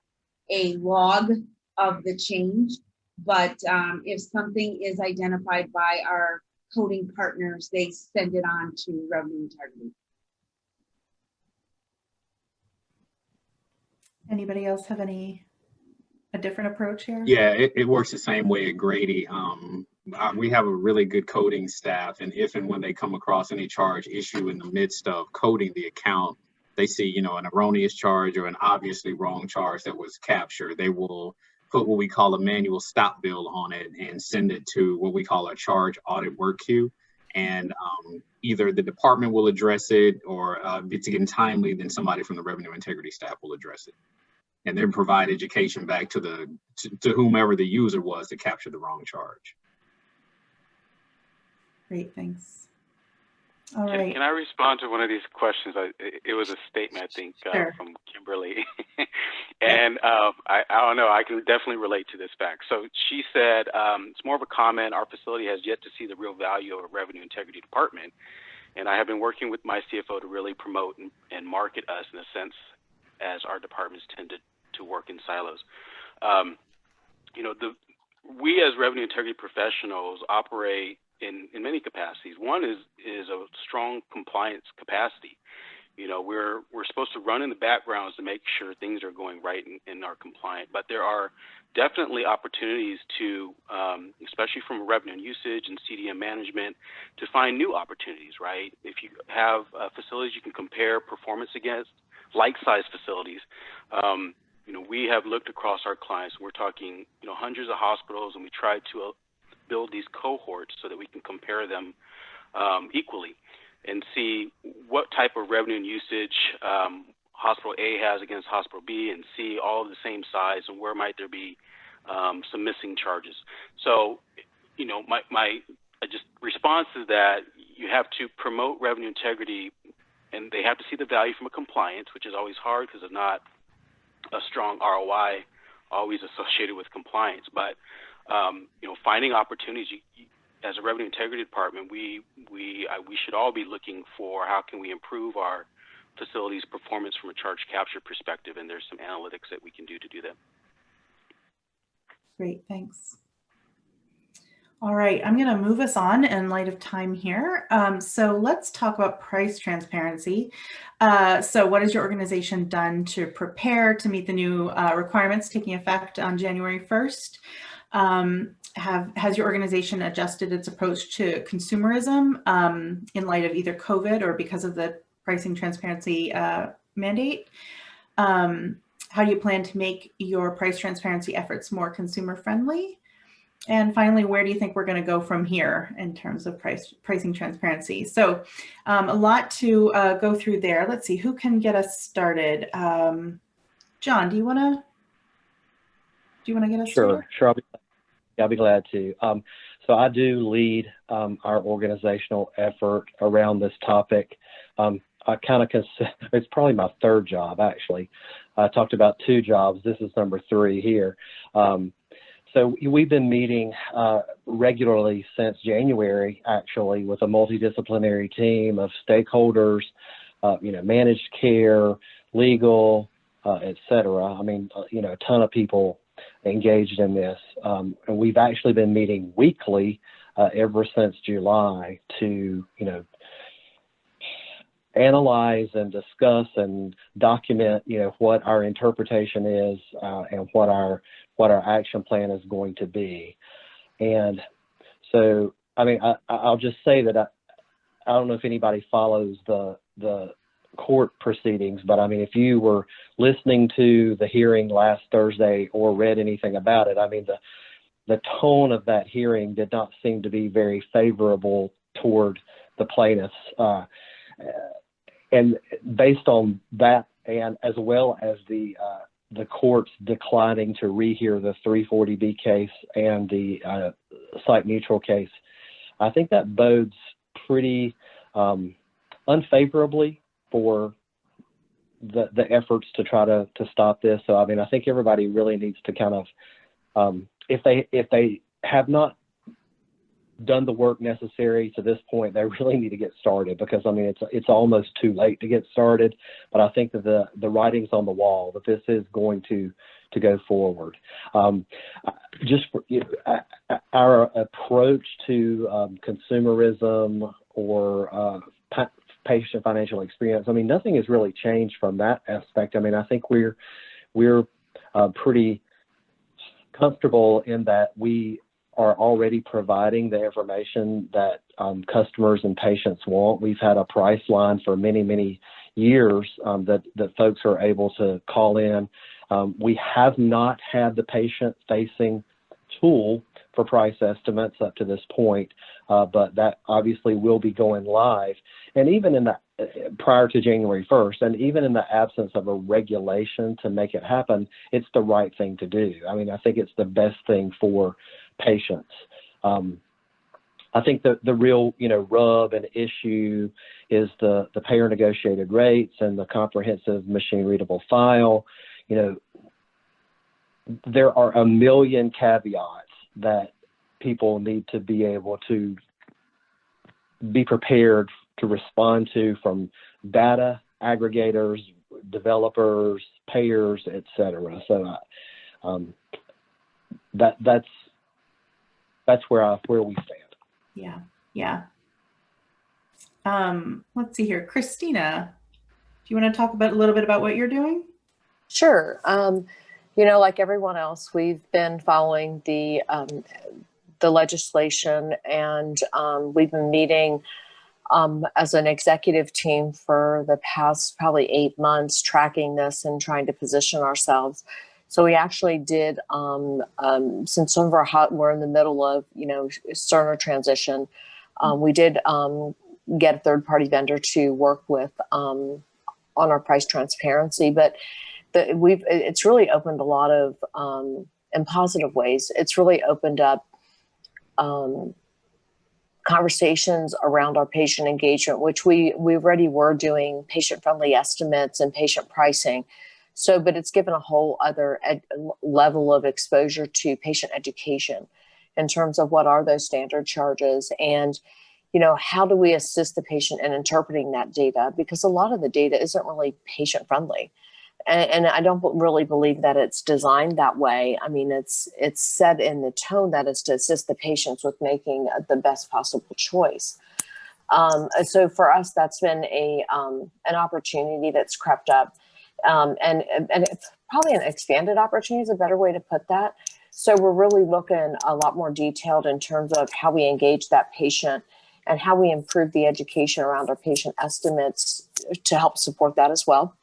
a log of the change. But if something is identified by our coding partners, they send it on to revenue integrity. Anybody else have a different approach here? Yeah, it works the same way at Grady. We have a really good coding staff, and if and when they come across any charge issue in the midst of coding the account, they see, an erroneous charge or an obviously wrong charge that was captured, they will put what we call a manual stop bill on it and send it to what we call a charge audit work queue. And either the department will address it, or if it's getting timely, then somebody from the revenue integrity staff will address it, and then provide education back to to whomever the user was that captured the wrong charge. Great, thanks. All right. Can I respond to one of these questions? It was a statement, I think, Sure. from Kimberly. And I don't know, I can definitely relate to this fact. So she said, it's more of a comment, our facility has yet to see the real value of a revenue integrity department. And I have been working with my CFO to really promote and market us, in a sense, as our departments tend to work in silos. We as revenue integrity professionals operate in many capacities. One is a strong compliance capacity. We're supposed to run in the backgrounds to make sure things are going right and are compliant, but there are definitely opportunities to, especially from revenue and usage and CDM management, to find new opportunities, right? If you have facilities you can compare performance against, like-sized facilities, we have looked across our clients. We're talking, hundreds of hospitals, and we try to build these cohorts so that we can compare them equally and see what type of revenue and usage hospital A has against hospital B, and see all of the same size, and where might there be some missing charges. So, my just response is that you have to promote revenue integrity, and they have to see the value from a compliance, which is always hard because it's not a strong ROI always associated with compliance. But you know, finding opportunities, as a revenue integrity department, we should all be looking for how can we improve our facilities' performance from a charge capture perspective, and there's some analytics that we can do to do that. Great, thanks. All right, I'm going to move us on in light of time here. So let's talk about price transparency. So what has your organization done to prepare to meet the new requirements taking effect on January 1st? Has your organization adjusted its approach to consumerism in light of either COVID or because of the pricing transparency mandate? How do you plan to make your price transparency efforts more consumer friendly? And finally, where do you think we're going to go from here in terms of pricing transparency? So a lot to go through there. Let's see, who can get us started? John, do you want to get us started? Sure. I'll be glad to. So I do lead our organizational effort around this topic. I kind of consider it's probably my third job, actually. I talked about 2 jobs. This is number 3 here. So we've been meeting regularly since January, actually, with a multidisciplinary team of stakeholders, you know, managed care, legal, et cetera. I mean, you know, a ton of people engaged in this. And we've actually been meeting weekly ever since July to, you know, analyze and discuss and document, you know, what our interpretation is and what our action plan is going to be. And so, I mean, I'll just say that I don't know if anybody follows the court proceedings, but I mean, if you were listening to the hearing last Thursday or read anything about it, I mean, the tone of that hearing did not seem to be very favorable toward the plaintiffs. And based on that, and as well as the courts declining to rehear the 340B case and the site neutral case, I think that bodes pretty unfavorably for the efforts to try to stop this. So I mean, I think everybody really needs to kind of, if they have not done the work necessary to this point, they really need to get started, because I mean, it's almost too late to get started. But I think that the writing's on the wall that this is going to go forward. Just for, you know, our approach to consumerism or patient financial experience, I mean, nothing has really changed from that aspect. I mean, I think we're pretty comfortable in that we are already providing the information that customers and patients want. We've had a price line for many, many years that folks are able to call in. We have not had the patient-facing tool for price estimates up to this point, but that obviously will be going live. And even in the prior to January 1st, and even in the absence of a regulation to make it happen, it's the right thing to do. I mean, I think it's the best thing for patients. I think the real, you know, rub and issue is the payer negotiated rates and the comprehensive machine readable file. You know, there are a million caveats that people need to be able to be prepared to respond to from data aggregators, developers, payers, et cetera. So that's where we stand. Yeah. Let's see here, Christina, do you want to talk a little bit about what you're doing? Sure. You know, like everyone else, we've been following the legislation, and we've been meeting as an executive team for the past probably 8 months, tracking this and trying to position ourselves. So we actually did, since some of we're in the middle of, you know, Cerner transition, we did get a third-party vendor to work with on our price transparency, but it's really opened a lot of, in positive ways, it's really opened up conversations around our patient engagement, which we already were doing patient-friendly estimates and patient pricing. So, but it's given a whole other level of exposure to patient education in terms of what are those standard charges, and how do we assist the patient in interpreting that data, because a lot of the data isn't really patient friendly. And I don't really believe that it's designed that way. I mean, it's set in the tone that is to assist the patients with making the best possible choice. So for us, that's been an opportunity that's crept up, and it's probably an expanded opportunity is a better way to put that. So we're really looking a lot more detailed in terms of how we engage that patient and how we improve the education around our patient estimates to help support that as well.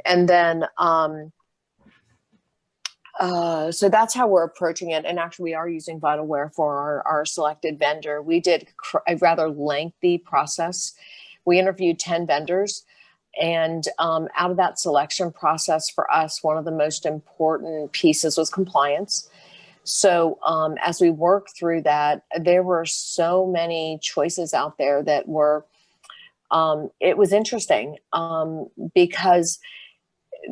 And then, so that's how we're approaching it. And actually, we are using Vitalware for our selected vendor. We did a rather lengthy process. We interviewed 10 vendors. And out of that selection process for us, one of the most important pieces was compliance. So as we worked through that, there were so many choices out there that were, it was interesting because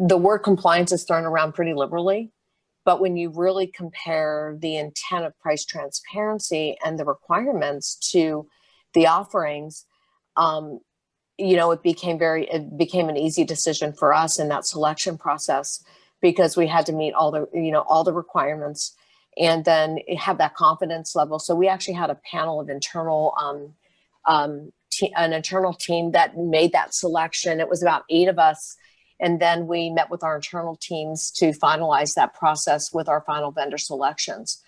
the word compliance is thrown around pretty liberally, but when you really compare the intent of price transparency and the requirements to the offerings, it became an easy decision for us in that selection process, because we had to meet all the requirements and then have that confidence level. So we actually had a panel of an internal team that made that selection. It was about 8 of us. And then we met with our internal teams to finalize that process with our final vendor selections.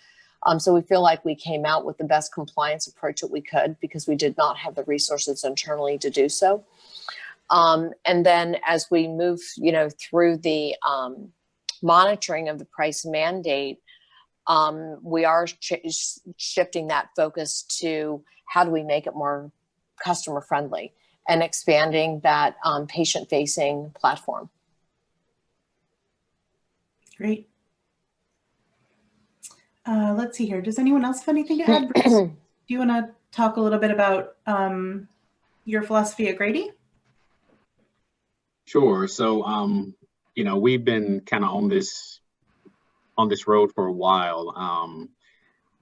So we feel like we came out with the best compliance approach that we could, because we did not have the resources internally to do so. And then as we move, through the monitoring of the price mandate, we are shifting that focus to how do we make it more customer friendly, and expanding that patient-facing platform. Great. Let's see here. Does anyone else have anything to add? Bruce, do you want to talk a little bit about your philosophy at Grady? Sure. So, we've been kind of on this road for a while.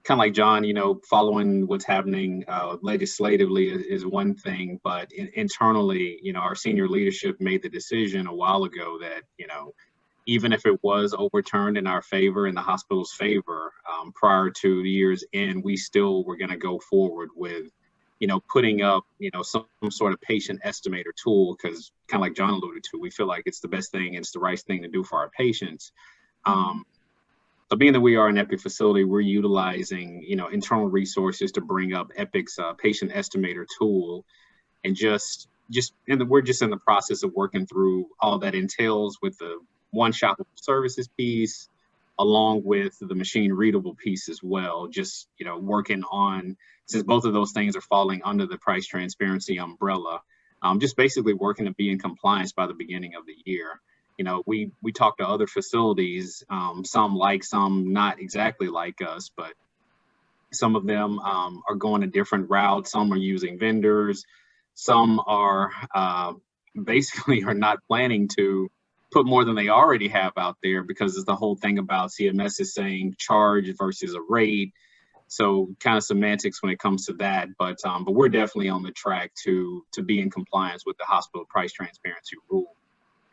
Kind of like John, following what's happening legislatively is one thing, but internally, our senior leadership made the decision a while ago that, even if it was overturned in our favor, in the hospital's favor, prior to the year's end, we still were going to go forward with, putting up, some sort of patient estimator tool, because kind of like John alluded to, we feel like it's the best thing, it's the right thing to do for our patients. So being that we are an Epic facility, we're utilizing, internal resources to bring up Epic's patient estimator tool, and we're just in the process of working through all that entails with the one shoppable services piece, along with the machine readable piece as well. Just, working on, since both of those things are falling under the price transparency umbrella, just basically working to be in compliance by the beginning of the year. We talk to other facilities, some like, some not exactly like us, but some of them are going a different route. Some are using vendors. Some are basically are not planning to put more than they already have out there, because it's the whole thing about CMS is saying charge versus a rate. So kind of semantics when it comes to that, but we're definitely on the track to be in compliance with the hospital price transparency rule.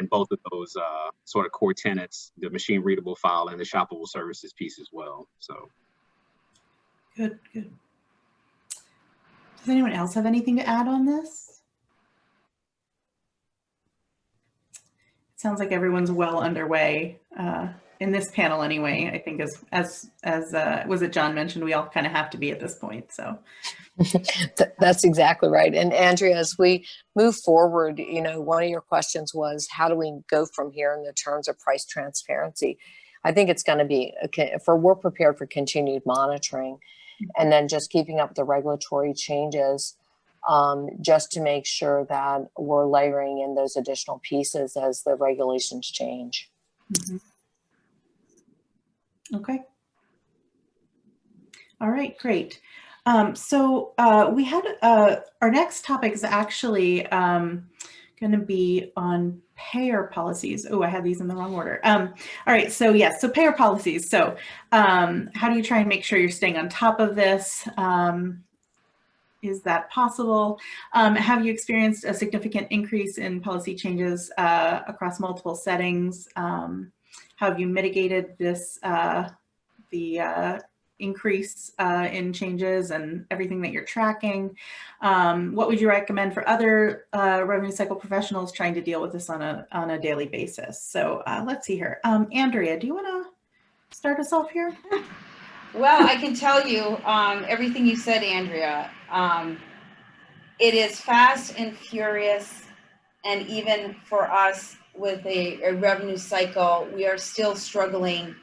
And both of those sort of core tenets, the machine readable file and the shoppable services piece as well. So good. Does anyone else have anything to add on this? It sounds like everyone's well underway in this panel anyway. I think as was it John mentioned, we all kind of have to be at this point. So that's exactly right. And Andrea, as we move forward, one of your questions was, how do we go from here in the terms of price transparency? I think it's going to be, we're prepared for continued monitoring, and then just keeping up with the regulatory changes, just to make sure that we're layering in those additional pieces as the regulations change. Mm-hmm. Okay. All right, great. So we had our next topic is actually kind going to be on payer policies. Oh, I had these in the wrong order. All right, so yes, so payer policies. So how do you try and make sure you're staying on top of this? Is that possible? Have you experienced a significant increase in policy changes across multiple settings? How have you mitigated this, the increase in changes and everything that you're tracking? What would you recommend for other revenue cycle professionals trying to deal with this on a daily basis? So let's see here. Andrea, do you want to start us off here? Well, I can tell you everything you said, Andrea. It is fast and furious, and even for us with a revenue cycle, we are still struggling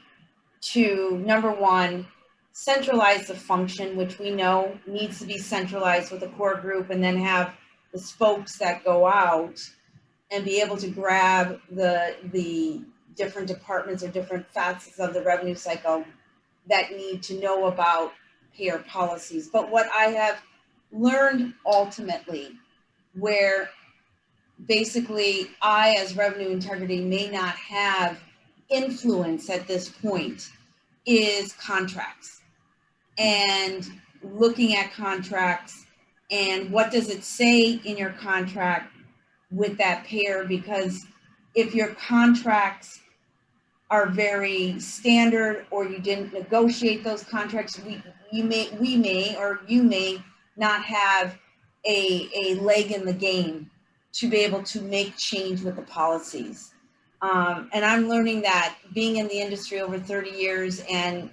to, number one, centralize the function, which we know needs to be centralized with a core group, and then have the spokes that go out and be able to grab the different departments or different facets of the revenue cycle that need to know about payer policies. But what I have learned ultimately, where basically I as revenue integrity may not have influence at this point, is contracts, and looking at contracts and what does it say in your contract with that payer, because if your contracts are very standard or you didn't negotiate those contracts, we may not have a leg in the game to be able to make change with the policies. And I'm learning that, being in the industry over 30 years and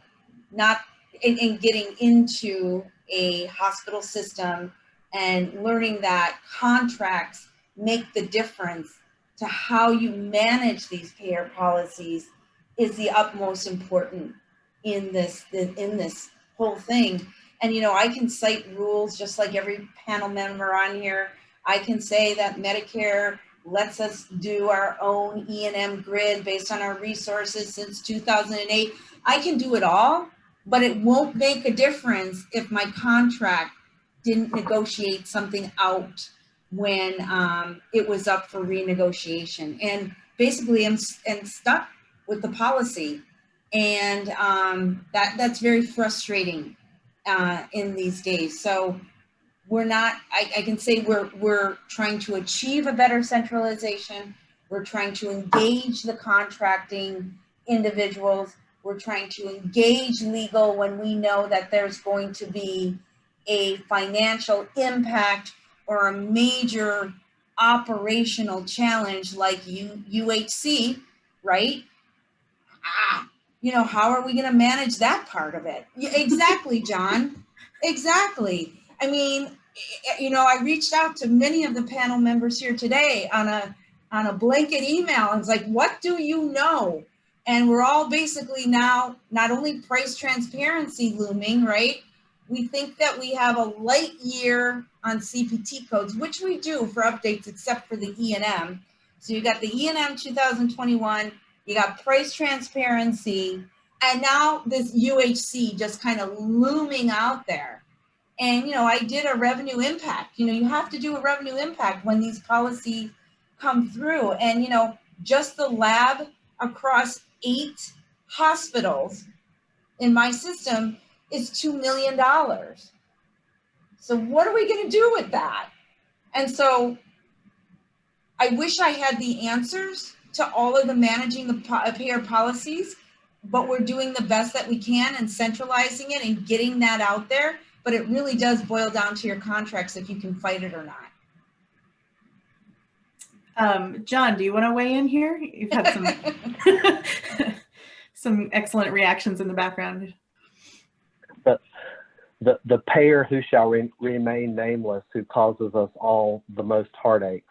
not in getting into a hospital system, and learning that contracts make the difference to how you manage these payer policies is the utmost important in this whole thing. And, you know, I can cite rules just like every panel member on here. I can say that Medicare lets us do our own E&M grid based on our resources since 2008. I can do it all, but it won't make a difference if my contract didn't negotiate something out when it was up for renegotiation. And basically I'm stuck with the policy. And that's very frustrating in these days. So we're not, I can say we're trying to achieve a better centralization. We're trying to engage the contracting individuals. We're trying to engage legal when we know that there's going to be a financial impact or a major operational challenge like UHC, right? You know, how are we going to manage that part of it? Yeah, exactly, John. Exactly. I mean, you know, I reached out to many of the panel members here today on a blanket email. And it's like, what do you know? And we're all basically now, not only price transparency looming, right? We think that we have a light year on CPT codes, which we do for updates, except for the E&M. So you got the E&M 2021, you got price transparency, and now this UHC just kind of looming out there. And, you know, I did a revenue impact. You know, you have to do a revenue impact when these policies come through. And, you know, just the lab across 8 hospitals in my system is $2 million. So what are we going to do with that? And so I wish I had the answers to all of the managing the payer policies, but we're doing the best that we can and centralizing it and getting that out there. But it really does boil down to your contracts if you can fight it or not. John, do you want to weigh in here? You've had some some excellent reactions in the background. The payer who shall remain nameless, who causes us all the most heartaches.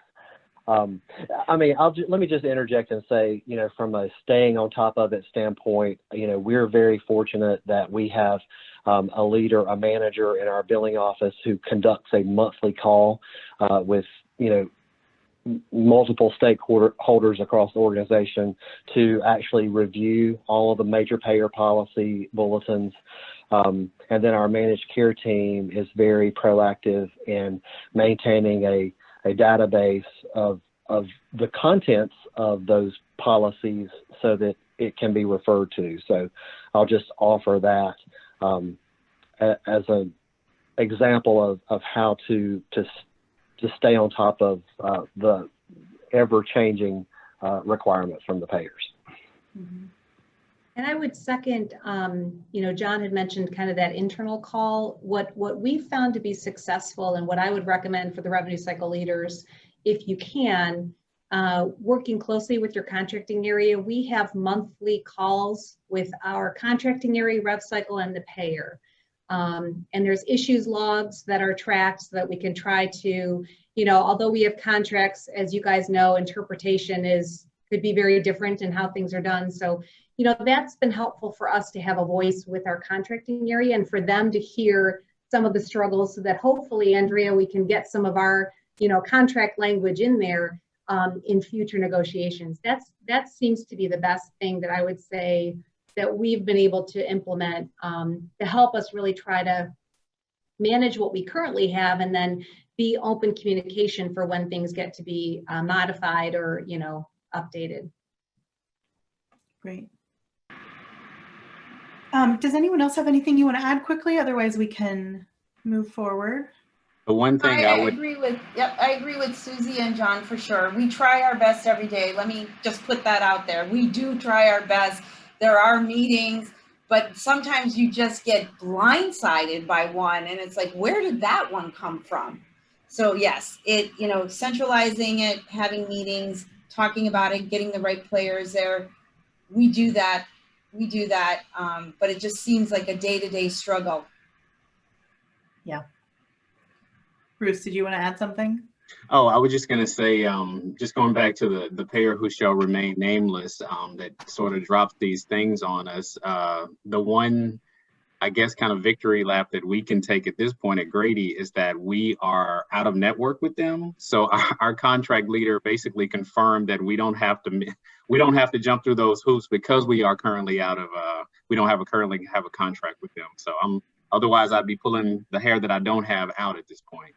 I mean, let me just interject and say, you know, from a staying on top of it standpoint, you know, we're very fortunate that we have a leader, a manager in our billing office who conducts a monthly call with, you know, multiple stakeholders across the organization to actually review all of the major payer policy bulletins. And then our managed care team is very proactive in maintaining a database of the contents of those policies so that it can be referred to. So I'll just offer that as an example of how to stay on top of the ever-changing requirements from the payers. Mm-hmm. And I would second, John had mentioned kind of that internal call. What we found to be successful, and what I would recommend for the revenue cycle leaders, if you can, working closely with your contracting area, we have monthly calls with our contracting area, rev cycle, and the payer. And there's issues logs that are tracked so that we can try to, although we have contracts, as you guys know, interpretation could be very different in how things are done. So, that's been helpful for us to have a voice with our contracting area and for them to hear some of the struggles so that hopefully, Andrea, we can get some of our, contract language in there in future negotiations. That seems to be the best thing that I would say that we've been able to implement to help us really try to manage what we currently have and then be open communication for when things get to be modified or, updated. Great. Does anyone else have anything you want to add quickly? Otherwise, we can move forward. The one thing I agree with Susie and John for sure. We try our best every day. Let me just put that out there. We do try our best. There are meetings, but sometimes you just get blindsided by one and it's like, where did that one come from? So yes, centralizing it, having meetings, talking about it, getting the right players there. We do that, but it just seems like a day-to-day struggle. Yeah. Bruce, did you want to add something? Oh, I was just going to say, just going back to the payer who shall remain nameless, that sort of drops these things on us. The one, I guess, kind of victory lap that we can take at this point at Grady is that we are out of network with them. So our contract leader basically confirmed that we don't have to jump through those hoops because we are currently we don't currently have a contract with them. So otherwise I'd be pulling the hair that I don't have out at this point.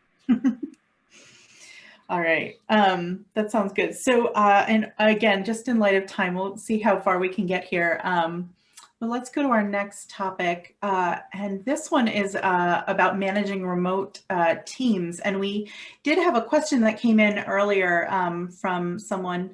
All right, that sounds good. So, and again, just in light of time, we'll see how far we can get here. But let's go to our next topic. And this one is about managing remote teams. And we did have a question that came in earlier from someone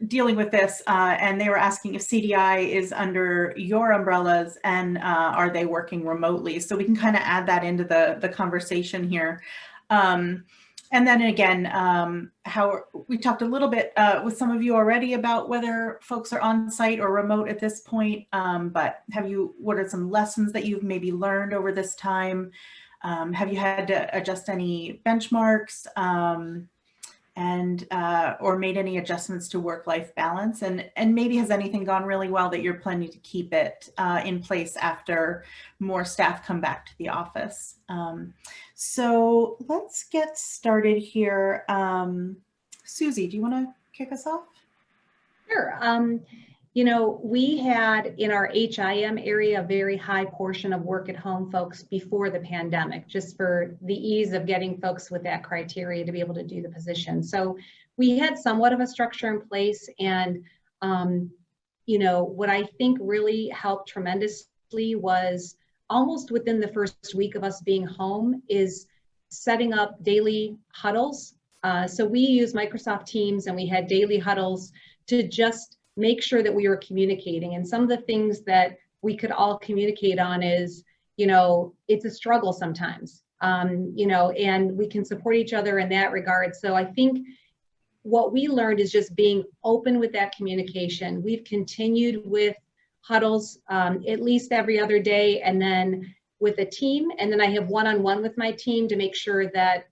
dealing with this, and they were asking if CDI is under your umbrellas and are they working remotely? So we can kind of add that into the conversation here. And then again, how we talked a little bit with some of you already about whether folks are on site or remote at this point, but what are some lessons that you've maybe learned over this time? Have you had to adjust any benchmarks or made any adjustments to work-life balance? And maybe has anything gone really well that you're planning to keep it in place after more staff come back to the office? So let's get started here. Susie, do you want to kick us off? Sure. We had in our HIM area a very high portion of work at home folks before the pandemic, just for the ease of getting folks with that criteria to be able to do the position. So we had somewhat of a structure in place, and what I think really helped tremendously was almost within the first week of us being home is setting up daily huddles. So we use Microsoft Teams, and we had daily huddles to just make sure that we were communicating. And some of the things that we could all communicate on is, it's a struggle sometimes, and we can support each other in that regard. So I think what we learned is just being open with that communication. We've continued with huddles at least every other day, and then with a team. And then I have one-on-one with my team to make sure that,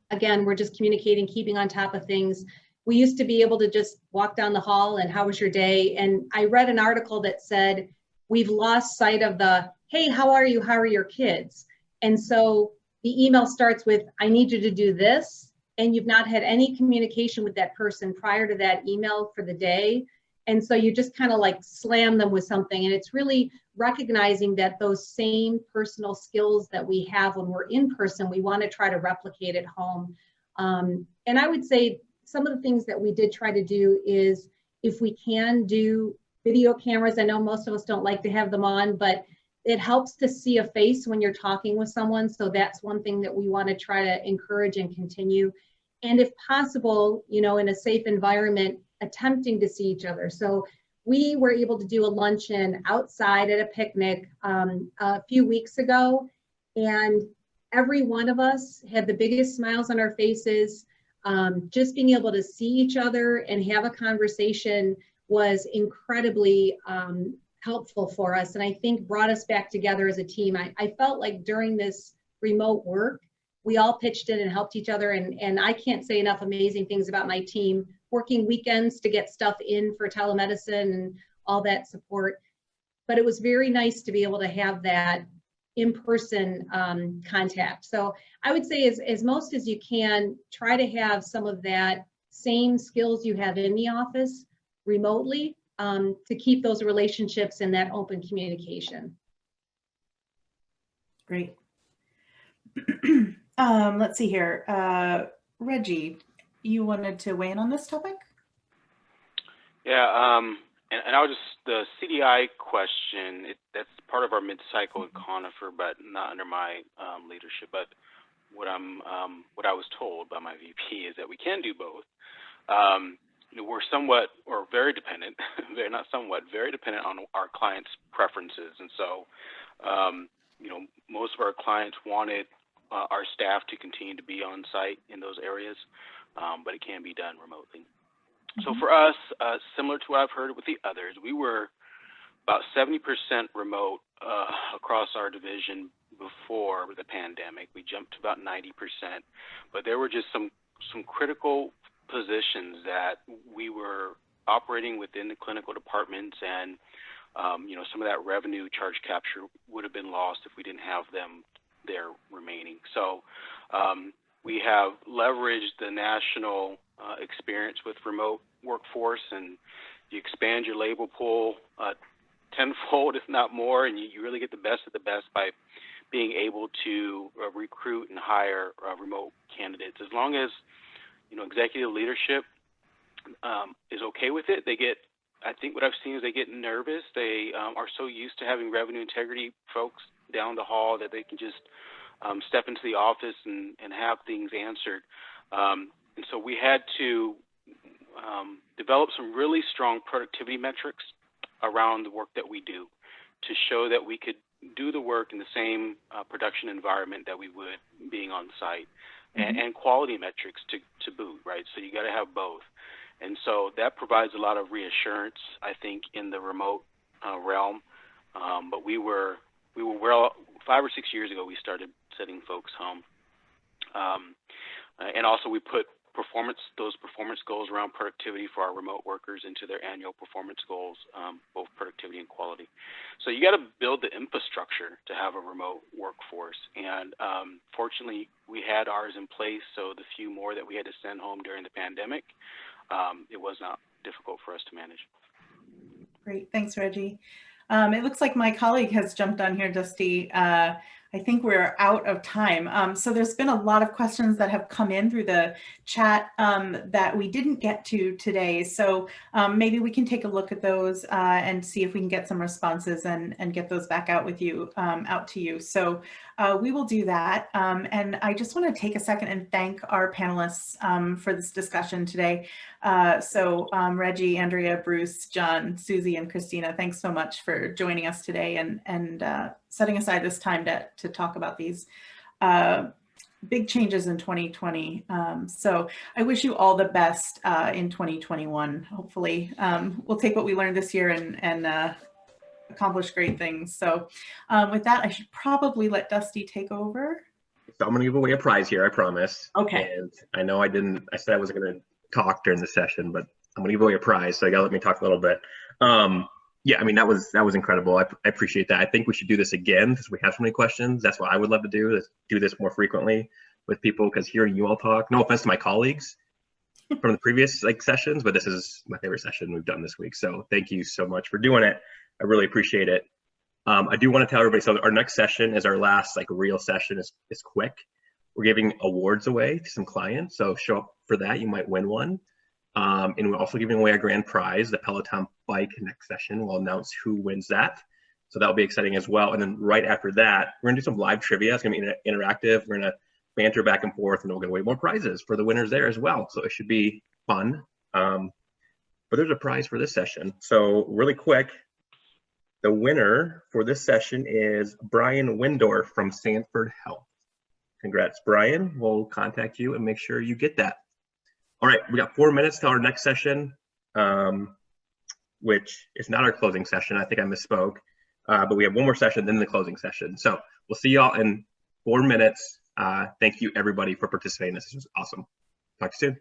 again, we're just communicating, keeping on top of things. We used to be able to just walk down the hall and how was your day? And I read an article that said, we've lost sight of the, hey, how are you? How are your kids? And so the email starts with, I need you to do this. And you've not had any communication with that person prior to that email for the day. And so you just kind of like slam them with something. And it's really recognizing that those same personal skills that we have when we're in person, we want to try to replicate at home. And I would say some of the things that we did try to do is, if we can do video cameras, I know most of us don't like to have them on, but it helps to see a face when you're talking with someone. So that's one thing that we want to try to encourage and continue. And if possible, you know, in a safe environment, attempting to see each other. So we were able to do a luncheon outside at a picnic a few weeks ago, and every one of us had the biggest smiles on our faces. Just being able to see each other and have a conversation was incredibly helpful for us, and I think brought us back together as a team. I felt like during this remote work, we all pitched in and helped each other, and I can't say enough amazing things about my team, working weekends to get stuff in for telemedicine and all that support. But it was very nice to be able to have that in-person contact. So I would say as most as you can, try to have some of that same skills you have in the office remotely, to keep those relationships and that open communication. Great. Let's see here. Reggie, you wanted to weigh in on this topic? Yeah, and I'll just, the CDI question, that's part of our mid-cycle at Conifer, but not under my leadership. But what I was told by my VP is that we can do both. You know, we're somewhat, or very dependent, very dependent on our clients' preferences. And so, you know, most of our clients wanted our staff to continue to be on site in those areas, but it can be done remotely. So for us, similar to what I've heard with the others, we were about 70% remote across our division before the pandemic. We jumped to about 90%, but there were just some critical positions that we were operating within the clinical departments, and you know, some of that revenue charge capture would have been lost if we didn't have them there remaining. So we have leveraged the national experience with remote workforce, and you expand your labor pool tenfold, if not more, and you really get the best of the best by being able to recruit and hire remote candidates. As long as, you know, executive leadership is okay with it, they get, I think what I've seen is they get nervous. They are so used to having revenue integrity folks down the hall that they can just step into the office and have things answered. And so we had to develop some really strong productivity metrics around the work that we do to show that we could do the work in the same production environment that we would being on site, and quality metrics to boot, right? So you got to have both. And so that provides a lot of reassurance, I think, in the remote realm. But we were well, 5 or 6 years ago, we started sending folks home. And also we put those performance goals around productivity for our remote workers into their annual performance goals, both productivity and quality. So you got to build the infrastructure to have a remote workforce. And fortunately, we had ours in place. So the few more that we had to send home during the pandemic, it was not difficult for us to manage. Great, thanks, Reggie. It looks like my colleague has jumped on here, Dusty. I think we're out of time. So there's been a lot of questions that have come in through the chat that we didn't get to today. So maybe we can take a look at those and see if we can get some responses and get those back out with you, out to you. So we will do that. And I just want to take a second and thank our panelists for this discussion today. Reggie, Andrea, Bruce, John, Susie, and Christina, thanks so much for joining us today and setting aside this time to talk about these big changes in 2020. So I wish you all the best in 2021. Hopefully we'll take what we learned this year and accomplish great things. So with that, I should probably let Dusty take over. So I'm going to give away a prize here, I promise. Okay. And I know I said I wasn't going to talk during the session, but I'm going to give away a prize, so you got to let me talk a little bit. Yeah, I mean, that was incredible. I appreciate that. I think we should do this again because we have so many questions. That's what I would love to do, is do this more frequently with people, because hearing you all talk, no offense to my colleagues from the previous sessions, but this is my favorite session we've done this week. So thank you so much for doing it. I really appreciate it. I do want to tell everybody, so our next session is our last real session. It's quick. We're giving awards away to some clients, so show up for that. You might win one. And we're also giving away a grand prize, the Peloton bike next session. We'll announce who wins that. So that'll be exciting as well. And then right after that, we're gonna do some live trivia. It's gonna be interactive. We're gonna banter back and forth, and we'll give away more prizes for the winners there as well. So it should be fun. But there's a prize for this session. So really quick, the winner for this session is Brian Windorf from Sanford Health. Congrats, Brian. We'll contact you and make sure you get that. All right, we got 4 minutes to our next session, which is not our closing session. I think I misspoke, but we have one more session, then the closing session. So we'll see y'all in 4 minutes. Thank you, everybody, for participating. This was awesome. Talk to you soon.